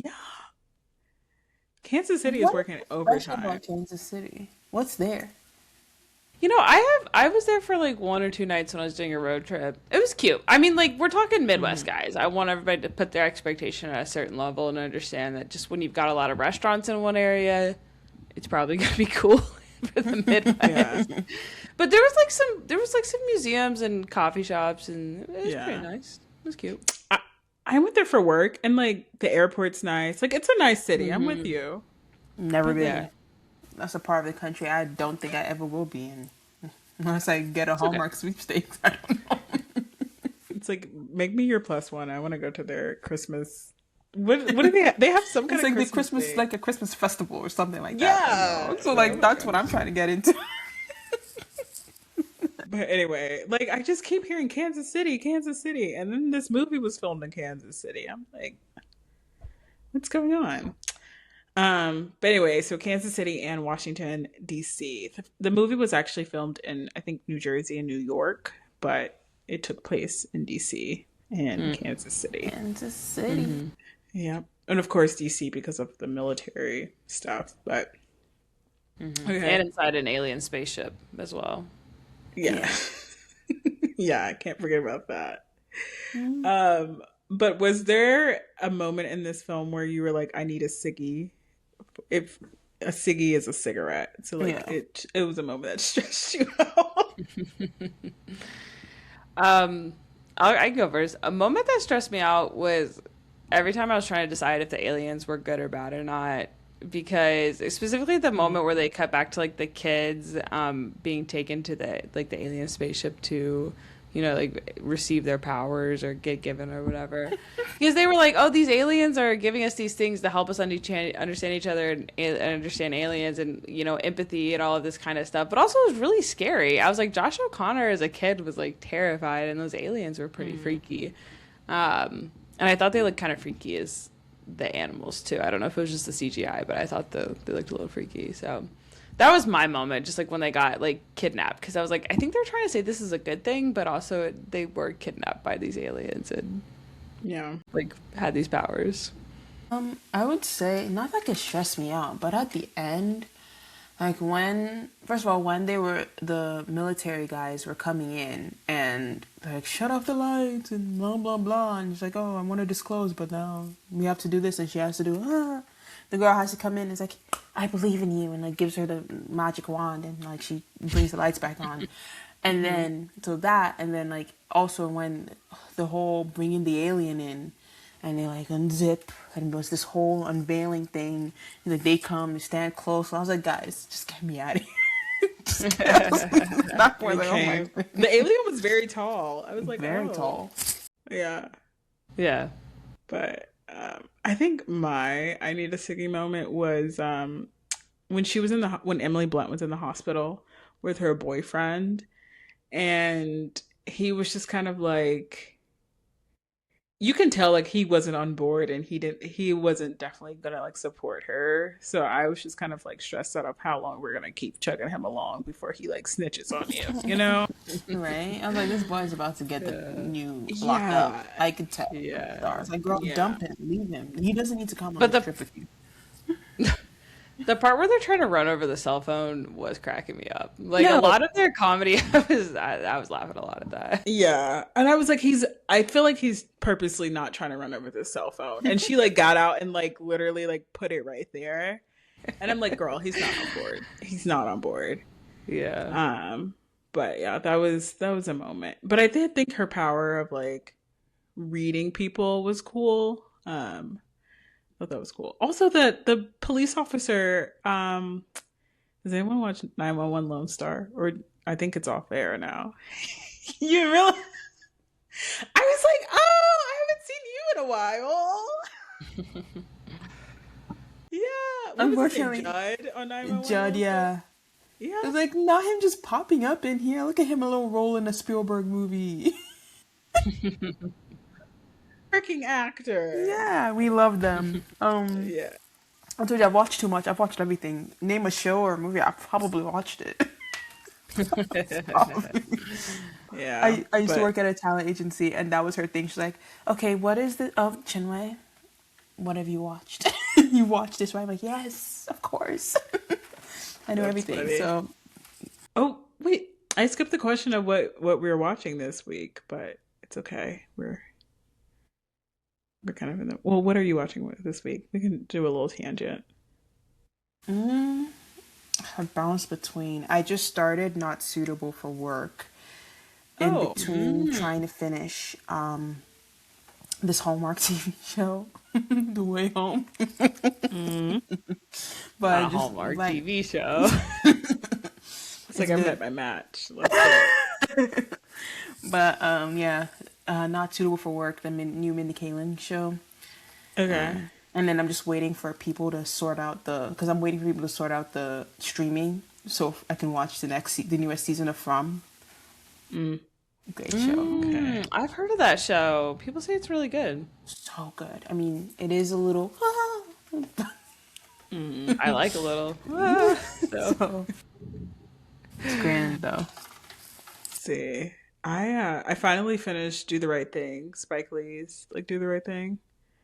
Kansas City is What working special overtime. about Kansas City? What's there? You know, I was there for like 1 or 2 nights when I was doing a road trip. It was cute. I mean, like we're talking Midwest guys. I want everybody to put their expectation at a certain level and understand that just when you've got a lot of restaurants in one area, it's probably gonna be cool for the Midwest. Yeah. But there was like some museums and coffee shops and it was Yeah. pretty nice. It was cute. I went there for work and like the airport's nice. Like it's a nice city. I'm with you. Never been. Yeah. That's a part of the country I don't think I ever will be in. Unless I get a Hallmark sweepstakes. I don't know. It's like make me your plus one. I want to go to their Christmas. What do they have? They have some kind It's of like the Christmas, thing. like a Christmas festival or something like Yeah. that. You know? So like that's what I'm trying to get into. But anyway, like I just keep hearing Kansas City, and then this movie was filmed in Kansas City. I'm like, what's going on? But anyway, so Kansas City and Washington D.C. The movie was actually filmed in I think New Jersey and New York, but it took place in D.C. and Kansas City. Kansas City. Yeah, and of course D.C. because of the military stuff. But Okay. And inside an alien spaceship as well. Yeah. Yeah. Yeah, I can't forget about that. Mm. Um, but was there a moment in this film where you were like, I need a ciggy? If a ciggy is a cigarette. So like Yeah. it was a moment that stressed you out. Um, I can go first. A moment that stressed me out was every time I was trying to decide if the aliens were good or bad or not. Because specifically the moment where they cut back to like the kids being taken to the alien spaceship to, like receive their powers or get given or whatever. Because they were like, oh, these aliens are giving us these things to help us understand each other and understand aliens and, empathy and all of this kind of stuff. But also it was really scary. I was like, Josh O'Connor as a kid was like terrified and those aliens were pretty freaky. And I thought they looked kind of freaky as the animals too. I don't know if it was just the CGI, but I thought they looked a little freaky. So that was my moment, just like when they got like kidnapped, because I was like, I think they're trying to say this is a good thing, but also they were kidnapped by these aliens and Yeah. like had these powers. I would say not that it stressed me out, but at the end, like when, first of all, when the military guys were coming in and they're like, shut off the lights and blah, blah, blah. And she's like, oh, I want to disclose, but now we have to do this. And she has to do, the girl has to come in and is like, I believe in you. And like gives her the magic wand and like she brings the lights back on. And then, so that, and then like also when the whole bringing the alien in, and they like unzip, and it was this whole unveiling thing. And like they come and stand close. And I was like, guys, just get me out of here. Not more like, oh my Okay. god. The alien was very tall. I was like, Very oh. tall. Yeah. Yeah. But I think my I need a ciggy moment was when she was when Emily Blunt was in the hospital with her boyfriend, and he was just kind of like, you can tell like he wasn't on board, and he wasn't definitely gonna like support her. So I was just kind of like stressed out of how long we're gonna keep chugging him along before he like snitches on you, you know? Right? I was like, this boy's about to get you locked up. Yeah. I could tell. Yeah. I was like, girl, Yeah. dump him. Leave him. He doesn't need to come on But this trip with you. the part where they're trying to run over the cell phone was cracking me up. Like a No. lot of their comedy, I was laughing a lot at that. Yeah. And I was like, I feel like he's purposely not trying to run over this cell phone. And she like got out and like literally like put it right there. And I'm like, girl, he's not on board. He's not on board. Yeah. But yeah, that was a moment. But I did think her power of like reading people was cool. I thought that was cool. Also the police officer, does anyone watch 911 Lone Star? Or I think it's off air now. You really I was like, oh, I haven't seen you in a while. Yeah. What was his name? Unfortunately, Judd on 911 Judd, Lone Star? yeah. Yeah. It's like not him just popping up in here. Look at him, a little role in a Spielberg movie. Freaking actor. Yeah, we love them. Yeah. I told you I've watched too much. I've watched everything. Name a show or a movie, I've probably watched it. Yeah. I used to But work at a talent agency, and that was her thing. She's like, "Okay, what is the Chinwei? What have you watched? You watched this, right?" I'm like, "Yes, of course." I know that's everything. funny. So Oh, wait. I skipped the question of what we were watching this week, but it's okay. We're kind of in the well, what are you watching this week? We can do a little tangent. mm, I bounce between. I just started Not Suitable for Work. In Oh. between trying to finish this Hallmark TV show, The Way Home. But I A just Hallmark like TV show. It's like I good. met my match. Let's go. But yeah, Not Suitable for Work, the new Mindy Kaling show. Okay. And then I'm just waiting for people to sort out because I'm waiting for people to sort out the streaming so I can watch the newest season of From. Great show. Okay. I've heard of that show. People say it's really good. So good. I mean, it is a little. I like a little. So it's grand though. Let's see. I finally finished Do the Right Thing, Spike Lee's like Do the Right Thing.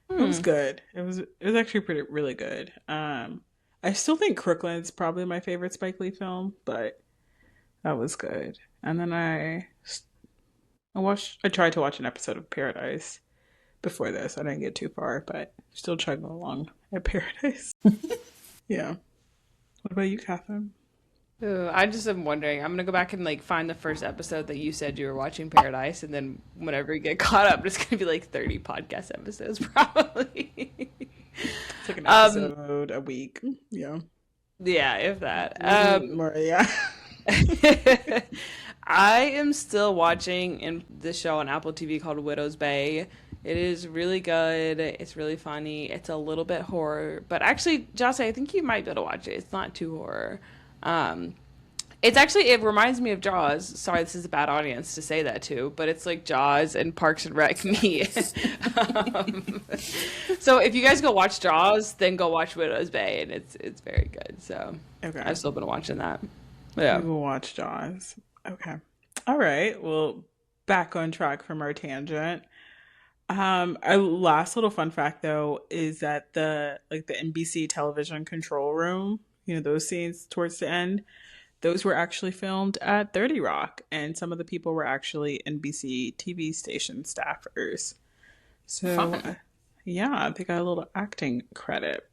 It was good. It was actually really good. I I still think Crooklyn's probably my favorite Spike Lee film, but that was good. And then I tried to watch an episode of Paradise before this. I didn't get too far, but still chugging along at Paradise. Yeah. What about you, Catherine? Ooh, I just am wondering. I'm gonna go back and like find the first episode that you said you were watching Paradise, and then whenever you get caught up, it's gonna be like 30 podcast episodes probably. It's like an episode a week. Yeah. Yeah, if that. More, yeah. I am still watching in this show on Apple TV called Widow's Bay. It is really good. It's really funny. It's a little bit horror, but actually, Jahsleighe, I think you might be able to watch it. It's not too horror. It's actually, it reminds me of Jaws. Sorry, this is a bad audience to say that to, but it's like Jaws and Parks and Rec meet. So if you guys go watch Jaws, then go watch Widow's Bay, and it's very good. So Okay. I've still been watching that. Yeah. We will watch Jaws. Okay. All right. Well, back on track from our tangent. A last little fun fact though is that the NBC television control room, those scenes towards the end, those were actually filmed at 30 Rock, and some of the people were actually NBC TV station staffers. So, yeah, they got a little acting credit.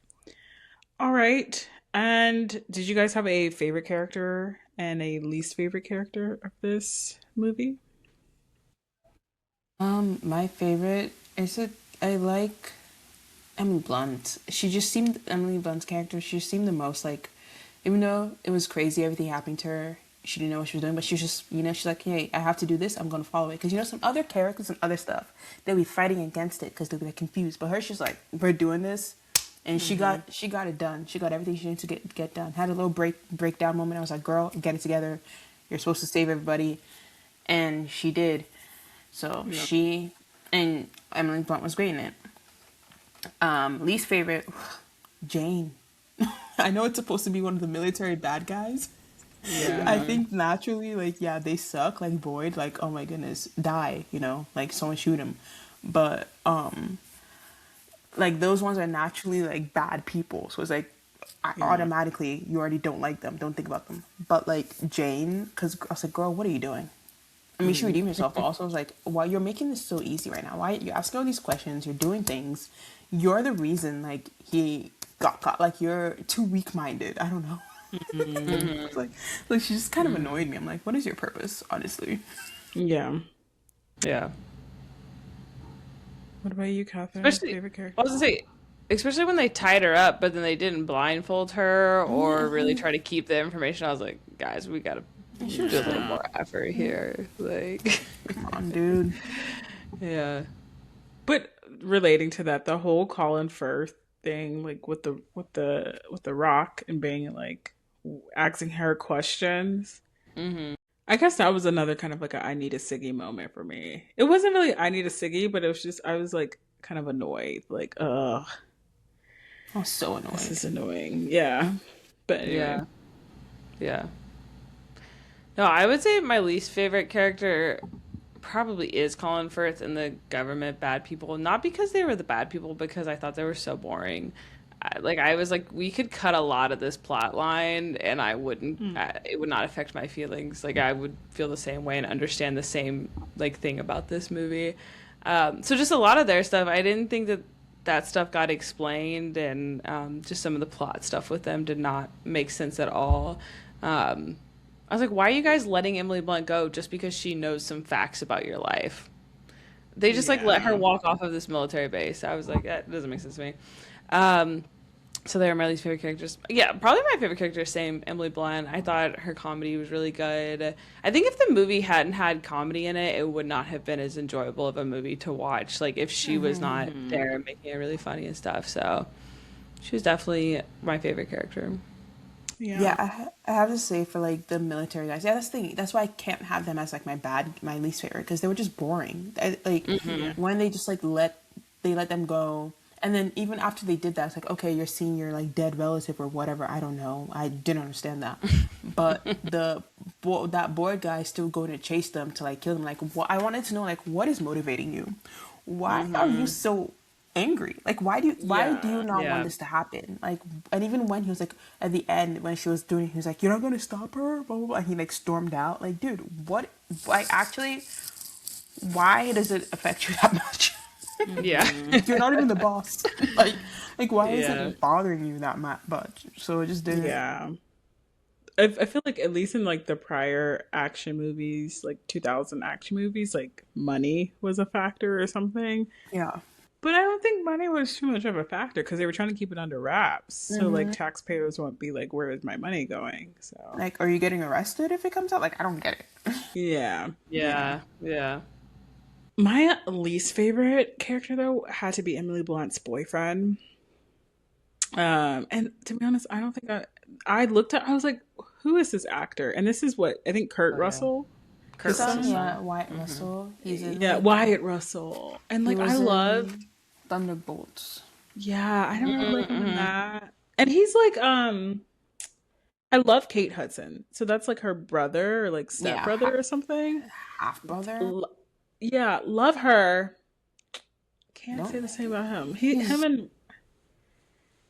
All right. And did you guys have a favorite character and a least favorite character of this movie? My favorite is I like Emily Blunt. Emily Blunt's character, she just seemed the most like, even though it was crazy, everything happening to her, she didn't know what she was doing, but she was just, she's like, hey, I have to do this, I'm going to follow it. Because, some other characters and other stuff, they'll be fighting against it because they'll be like, confused. But her, she's like, we're doing this. And she got it done. She got everything she needed to get done. Had a little breakdown moment. I was like, girl, get it together. You're supposed to save everybody. And she did. So she and Emily Blunt was great in it. Least favorite, Jane. I know it's supposed to be one of the military bad guys. Yeah. I think naturally, they suck. Like Boyd, oh my goodness, die, someone shoot him. But, those ones are naturally, bad people. So it's automatically, you already don't like them. Don't think about them. But, Jane, because I was like, girl, what are you doing? I mean, she redeemed herself, but also I was like, why you're making this so easy right now? Why you're asking all these questions? You're doing things. You're the reason, he got caught. You're too weak-minded. I don't know. She just kind of annoyed me. I'm like, what is your purpose, honestly? Yeah. Yeah. What about you, Catherine? Especially, Favorite character? I was gonna say, especially when they tied her up, but then they didn't blindfold her or really try to keep the information. I was like, guys, we gotta do a little more effort here. Come on, dude. Yeah. But relating to that, the whole Colin Firth thing, with the Rock and being asking her questions. Mm-hmm. I guess that was another kind of a I need a Siggy moment for me. It wasn't really I need a Siggy, but it was just I was kind of annoyed. Ugh. I was so annoyed. This is annoying. Yeah. But anyway. Yeah. No, I would say my least favorite character probably is Colin Firth and the government bad people. Not because they were the bad people, because I thought they were so boring. I was like, we could cut a lot of this plot line and I wouldn't, it would not affect my feelings. I would feel the same way and understand the same, thing about this movie. So just a lot of their stuff, I didn't think that stuff got explained, and just some of the plot stuff with them did not make sense at all. I was like, why are you guys letting Emily Blunt go just because she knows some facts about your life? They just let her walk off of this military base. I was like, that doesn't make sense to me. So they are my least favorite characters. Yeah, probably my favorite character, same, Emily Blunt. I thought her comedy was really good. I think if the movie hadn't had comedy in it, it would not have been as enjoyable of a movie to watch. If she was not there making it really funny and stuff. So she was definitely my favorite character. Yeah, I have to say for the military guys, that's the thing. That's why I can't have them as my least favorite, because they were just boring. When they just let them go. And then even after they did that, it's okay, you're seeing your dead relative or whatever. I don't know. I didn't understand that. But that Boyd guy still going to chase them to kill them. I wanted to know what is motivating you? Why are you so angry. Like, why do you not want Yeah. this to happen? Like, and even when he was like at the end when she was doing, he was like, "You're not gonna stop her," blah blah blah. And he like stormed out. Like, dude, what? Like, actually, why does it affect you that much? Yeah. You're not even the boss. like why is Yeah. it bothering you that much? So it just didn't. Yeah. I feel like at least in like the prior action movies, like 2000 action movies, like money was a factor or something. Yeah. But I don't think money was too much of a factor because they were trying to keep it under wraps. So like taxpayers won't be like, where is my money going? So Like, are you getting arrested if it comes out? Like, I don't get it. yeah. Yeah. Yeah. My least favorite character though had to be Emily Blunt's boyfriend. And to be honest, I don't think I looked at I was like, who is this actor? And this is what I think Kurt Russell. Kurt Russell. Yeah, Wyatt Russell. He's in Yeah, Wyatt Russell. And like I loved Thunderbolts. yeah, I don't really like him in that. And he's like I love Kate Hudson. So that's like her brother or like stepbrother or something. Half brother. Yeah, love her. Can't say the same about him. Him and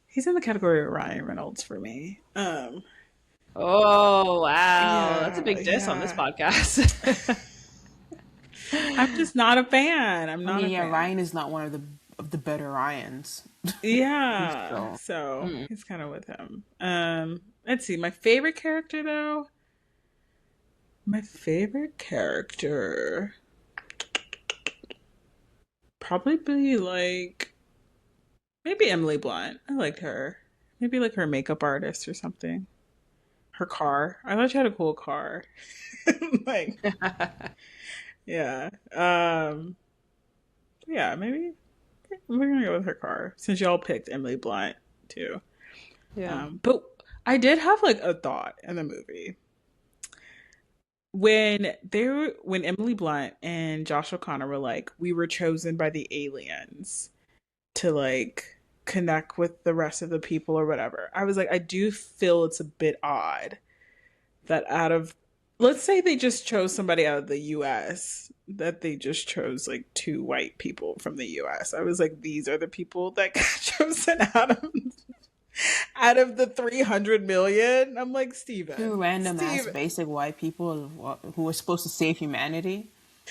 he's in the category of Ryan Reynolds for me. Oh wow, Yeah, that's a big diss on this podcast. I'm just not a fan. I'm not a fan. Ryan is not one of the better Ryans. Yeah. So he's kind of with him. Let's see. My favorite character though. My favorite character probably be like maybe Emily Blunt. I liked her. Maybe like her makeup artist or something. Her car. I thought she had a cool car. Like yeah. Yeah, maybe we're gonna go with her car since y'all picked Emily Blunt too. Yeah. But I did have like a thought in the movie when Emily Blunt and Josh O'Connor were like, we were chosen by the aliens to like connect with the rest of the people or whatever. I was like, I do feel it's a bit odd that let's say they just chose somebody out of the US, that they just chose like two white people from the US. I was like, these are the people that got chosen out of the 300 million. I'm like, Steven. Two random ass basic white people who are supposed to save humanity.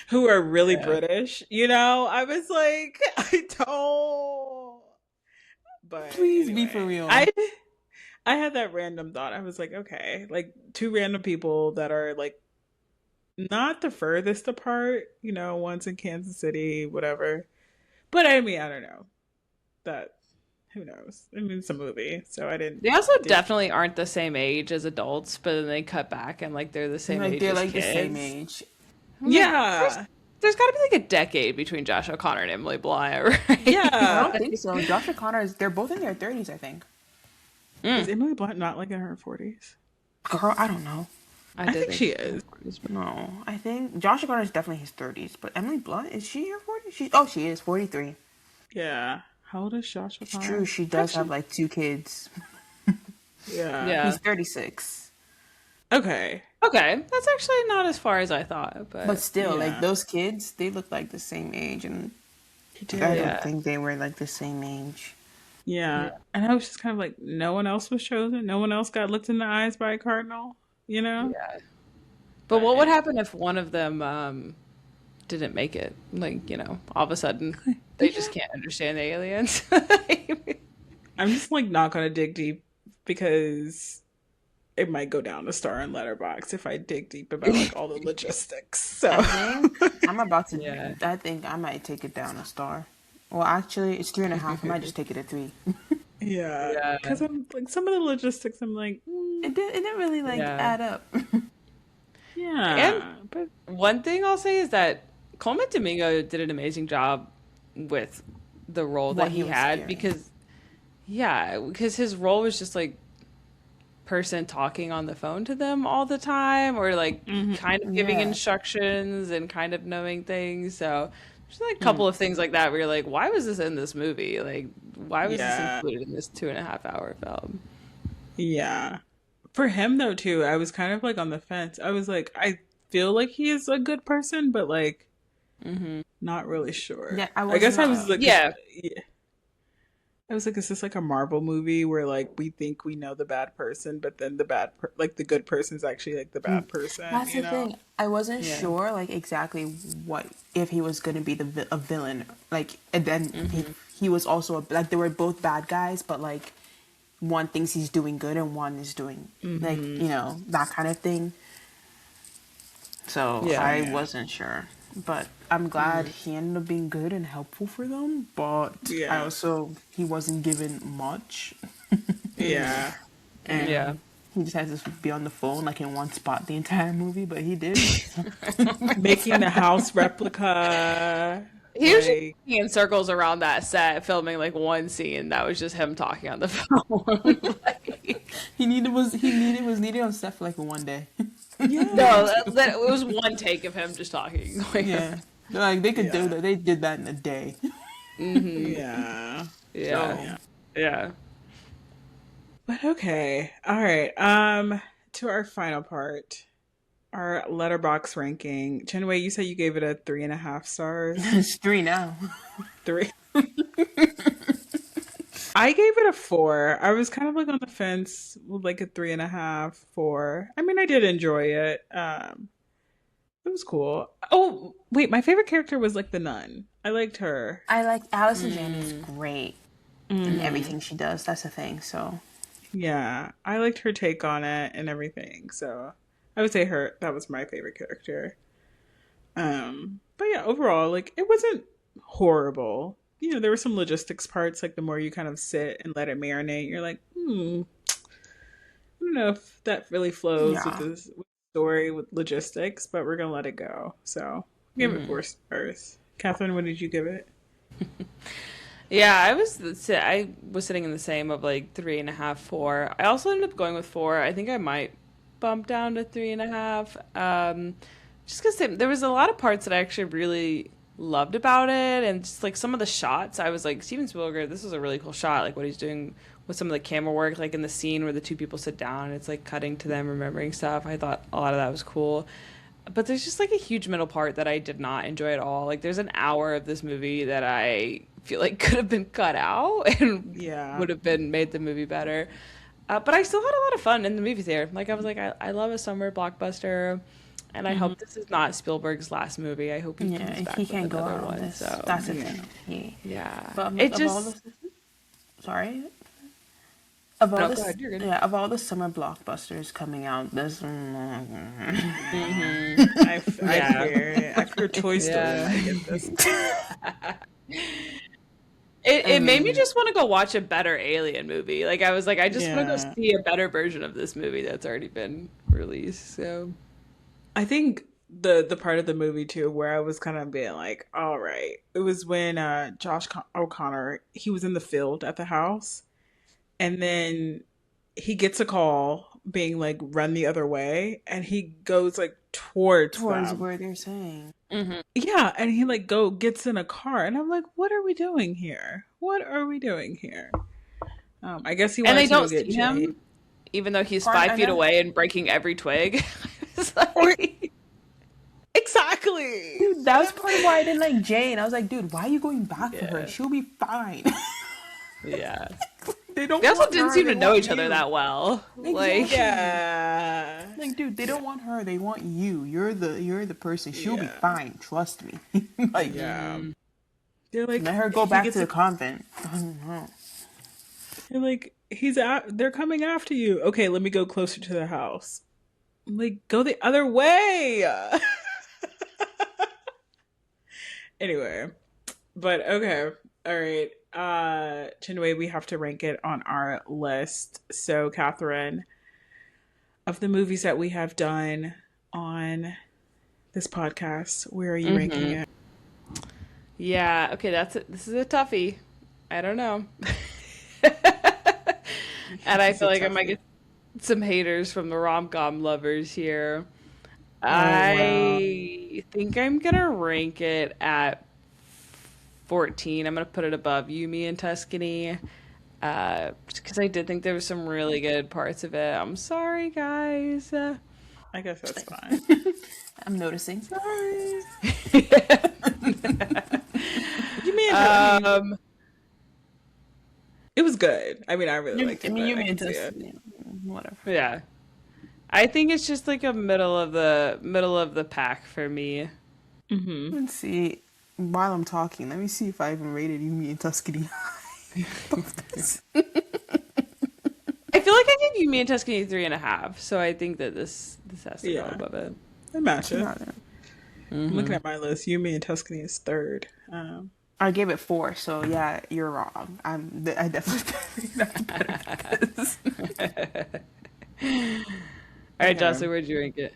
Who are really British. You know, I was like, I don't. But please anyway, be for real. I had that random thought. I was like, okay, like two random people that are like not the furthest apart, you know, one's in Kansas City, whatever. But I mean, I don't know. Who knows? I mean, it's a movie, so I didn't. They also definitely aren't the same age as adults, but then they cut back and like they're the same age. They're as like kids. the same age. Yeah. There's got to be like a decade between Josh O'Connor and Emily Blunt, right? Yeah. I don't think so. Josh O'Connor they're both in their 30s, I think. Is Emily Blunt not like in her 40s? Girl, I don't know. I think she is. No, I think Josh O'Connor is definitely his 30s, but Emily Blunt, is she her 40s? She is 43. Yeah. How old is Josh O'Connor? It's true, she does have like 2 kids. Yeah. He's 36. Okay. That's actually not as far as I thought, but still, like those kids, they look like the same age, and I don't think they were like the same age. Yeah. And I was just kind of like, no one else was chosen. No one else got looked in the eyes by a cardinal, you know? Yeah. But what would happen if one of them didn't make it? Like, you know, all of a sudden they just can't understand the aliens. I'm just like not going to dig deep because it might go down a star in Letterboxd if I dig deep about like all the logistics. So I'm about to. I think I might take it down a star. Well, actually, it's 3.5. I might just take it at 3. Yeah, because I'm like some of the logistics. I'm like, it didn't really add up. Yeah, but one thing I'll say is that Coleman Domingo did an amazing job with the role that he had because his role was just like person talking on the phone to them all the time or like kind of giving instructions and kind of knowing things. So there's like a couple of things like that where you're like, why was this in this movie? Like, why was this included in this 2.5 hour film? Yeah. For him though too, I was kind of like on the fence. I was like, I feel like he is a good person, but like not really sure. Yeah, I guess I was like, I was like, is this like a Marvel movie where like we think we know the bad person, but then like the good person's actually like the bad person, That's you the know? thing. I wasn't Yeah. sure like exactly what if he was gonna be a villain. Like, and then he was also like they were both bad guys, but like one thinks he's doing good and one is doing like that kind of thing. So Yeah. I Yeah. wasn't sure, but I'm glad he ended up being good and helpful for them. But I Yeah. also he wasn't given much, Yeah. Yeah. and he just had to be on the phone like in one spot the entire movie. But he did. Making the house replica. He was just Like, walking in circles around that set, filming like one scene that was just him talking on the phone. Like, Was needed on set for like one day. yeah. no, it was one take of him just talking. Like, Yeah, like they could do Yeah. that. They did that in a day. Yeah. yeah, yeah. But okay. All right. To our final part, our letterbox ranking. Chenwei, you said you gave it a 3.5 stars. It's 3 now. Three. I gave it a 4. I was kind of like on the fence with like a 3.5, 4. I mean, I did enjoy it. It was cool. Oh, wait, my favorite character was like the nun. I liked her. I like Allison Janney's great in everything she does. That's the thing. So Yeah, I liked her take on it and everything. So I would say that was my favorite character. But yeah, overall, like it wasn't horrible. You know, there were some logistics parts, like the more you kind of sit and let it marinate, you're like, I don't know if that really flows with yeah, the story with logistics, but we're gonna let it go. So give it 4 stars. Catherine, what did you give it? Yeah, I was sitting in the same of like 3.5, 4. I also ended up going with 4. I think I might bump down to 3.5. Just because there was a lot of parts that I actually really loved about it, and just like some of the shots, I was like, Steven Spielberg, this is a really cool shot. Like what he's doing with some of the camera work, like in the scene where the two people sit down, and it's like cutting to them remembering stuff. I thought a lot of that was cool. But there's just like a huge middle part that I did not enjoy at all. Like there's an hour of this movie that I feel like could have been cut out and Yeah. would have been made the movie better. But I still had a lot of fun in the movie theater. Like I was like, I love a summer blockbuster, and I hope this is not Spielberg's last movie. I hope he comes yeah. back He with can't go another out on one. this. So That's the Yeah. thing. yeah, But it of all just the sorry. Of all no, the go ahead, you're good. yeah, of all the summer blockbusters coming out, this I fear it. I fear Toy Story Yeah. might get this. It made me just want to go watch a better Alien movie. Like I was like, I just want to Yeah. go see a better version of this movie that's already been released. So I think the part of the movie too where I was kind of being like, all right, it was when O'Connor, he was in the field at the house, and then he gets a call being like run the other way, and he goes like towards towards them. where they're saying. Yeah, and he like gets in a car, and I'm like, what are we doing here? What are we doing here? I guess he and wanted they to go don't get see Jay. him, even though he's Pardon, 5 feet Anna? away and breaking every twig. It's Or like, exactly. Dude, that was part of why I didn't like Jane. I was like, dude, why are you going back for her? Yeah. She'll be fine. yeah. They don't They also want didn't her, seem they to know want each other you. that well. Like, Yeah. Like, dude, they don't want her. They want you. You're the person. She'll be Yeah. fine. Trust me. Like, Yeah. They're like, let her go he back gets to the a- convent. I don't know. They're like, they're coming after you. Okay, let me go closer to the house. I'm like, go the other way. Anyway, but okay, all right. Chinwei, we have to rank it on our list. So, Catherine, of the movies that we have done on this podcast, where are you ranking it? yeah, okay, this is a toughie. I don't know. And I It's feel a like I might toughie. get some haters from the rom-com lovers here. wow. I think I'm gonna rank it at 14. I'm gonna put it above You, Me, and Tuscany. Because I did think there was some really good parts of it. I'm sorry, guys. I guess that's fine. I'm noticing. Sorry. You mean It was good. I mean, I really liked I it, mean, but you I mean can see just it. whatever. Yeah. I think it's just like a middle of the pack for me. Hmm. Let's see. While I'm talking, let me see if I even rated You, Me, and Tuscany. I feel like I gave You, Me, and Tuscany 3.5, so I think that this has to go Yeah, above it. it matches. No, I'm looking at my list. You, Me, and Tuscany is third. I gave it 4, so yeah, you're wrong. I definitely think that's better because All right, Okay. Jahsleighe, where'd you rank it?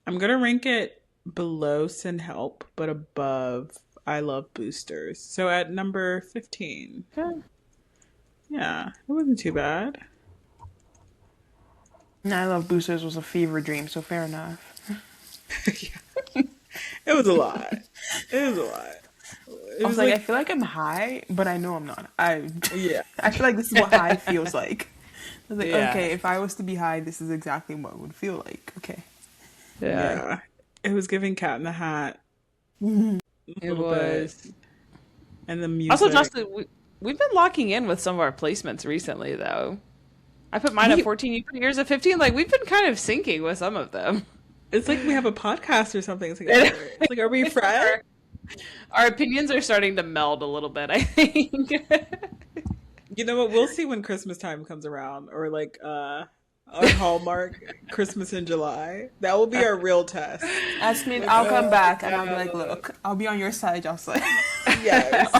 I'm gonna rank it below Sin Help, but above I Love Boosters. So at number 15. Okay. Yeah, it wasn't too bad. I Love Boosters was a fever dream, so fair enough. Yeah. It was a lot. It was a lot. It I was was like, I like, feel like I'm high, but I know I'm not. I yeah, I feel like this is what high feels like. I was like, Yeah. okay, if I was to be high, this is exactly what it would feel like. Okay. Yeah, yeah. It was giving Cat in the Hat a it little bit, was. and the Also, music. Jahsleigh, we've been locking in with some of our placements recently, though. I put mine at We, 14, you put yours at 15. Like, we've been kind of syncing with some of them. it's like we have a podcast or something together. It's like, are we friends? Our opinions are starting to meld a little bit, I think. You know what? We'll see when Christmas time comes around, or like on Hallmark Christmas in July. That will be our real test. Ask me, Like, I'll come back and I'll be like, no. look, I'll be on your side, Jahsleigh. Yes,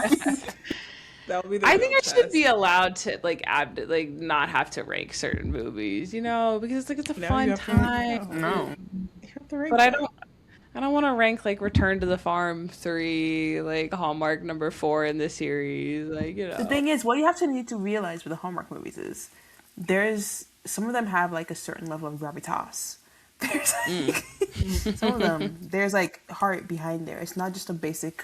that will be the I real think I should test. be allowed to like not have to rank certain movies, because like it's a No, fun you have to. time. No. You have to rank But I them. don't want to rank like Return to the Farm 3, like Hallmark number 4 in the series, The thing is, what you have to need to realize with the Hallmark movies is some of them have like a certain level of gravitas. There's like, some of them, there's like heart behind there. It's not just a basic,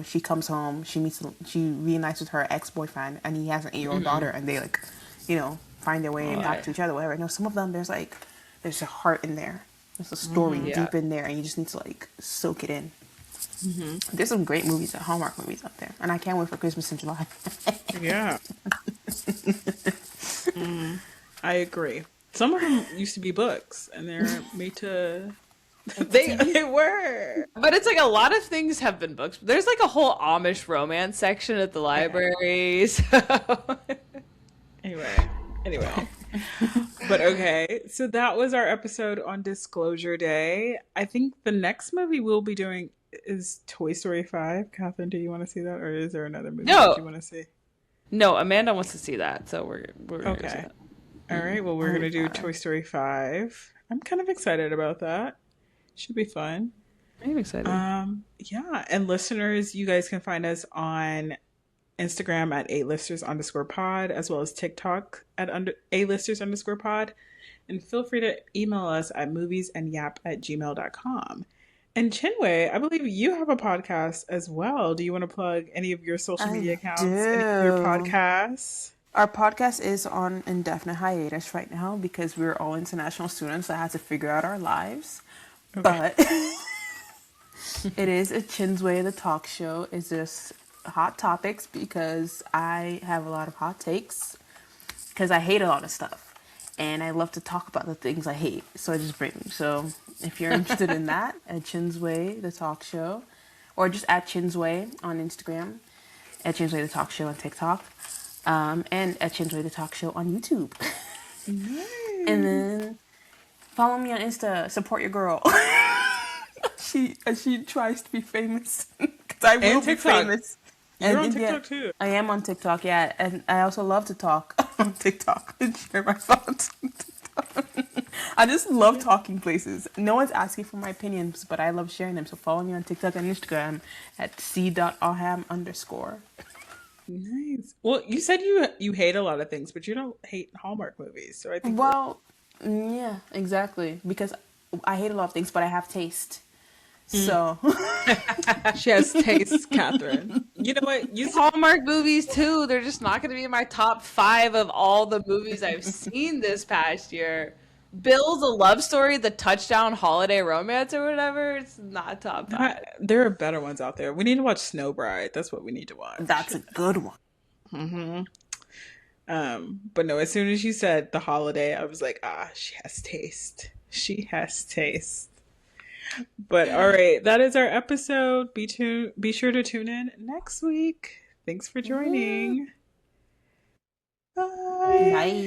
she comes home, she reunites with her ex-boyfriend, and he has an 8-year-old daughter, and they like, find their way back to each other, whatever. No, some of them, there's a heart in there. There's a story Yeah. deep in there, and you just need to like soak it in. There's some great movies, Hallmark movies out there, and I can't wait for Christmas in July. Yeah. I agree. Some of them used to be books, and they're made to. They were. But it's like a lot of things have been books. There's like a whole Amish romance section at the library. So. Anyway. But okay, so that was our episode on Disclosure Day. I think the next movie we'll be doing is Toy Story 5. Catherine, do you want to see that, or is there another movie No. that you want to see? No, Amanda wants to see that, so we're gonna go see Okay. that. All right, well, we're going to do Toy Story 5. I'm kind of excited about that. Should be fun. I'm excited. Yeah, and listeners, you guys can find us on Instagram at @alisters_pod, as well as TikTok at @alisters_pod. And feel free to email us at moviesandYap@gmail.com. And Chinwe, I believe you have a podcast as well. Do you want to plug any of your social media accounts, any of your do. podcasts? Our podcast is on indefinite hiatus right now because we're all international students that had to figure out our lives. Okay. But it is a Chinsway the talk show. It's just hot topics because I have a lot of hot takes because I hate a lot of stuff. And I love to talk about the things I hate. So I just bring them. So if you're interested in that, at Chinsway the talk show, or just at Chinsway on Instagram, at Chinsway the talk show on TikTok. And at Chinsway the Talk Show on YouTube. Nice. And then follow me on Insta. Support your girl. she tries to be famous because I will And be TikTok. famous. You're on And, TikTok too. I am on TikTok, yeah, and I also love to talk on TikTok and share my thoughts on TikTok. I just love talking places. No one's asking for my opinions, but I love sharing them. So follow me on TikTok and Instagram at c.aham_. Nice. Well, you said you hate a lot of things, but you don't hate Hallmark movies. So I think Well, yeah, exactly. Because I hate a lot of things, but I have taste. So she has taste, Catherine. You know what? Hallmark movies too. They're just not going to be in my top 5 of all the movies I've seen this past year. Bill's A Love Story, the touchdown holiday romance or whatever. It's not top 5. There are better ones out there. We need to watch Snow Bride. That's what we need to watch. that's a good one. Mm-hmm. But no, as soon as you said the holiday, I was like, ah, she has taste. She has taste. But all right, that is our episode. Be sure to tune in next week. Thanks for Woo. joining. Bye. Bye.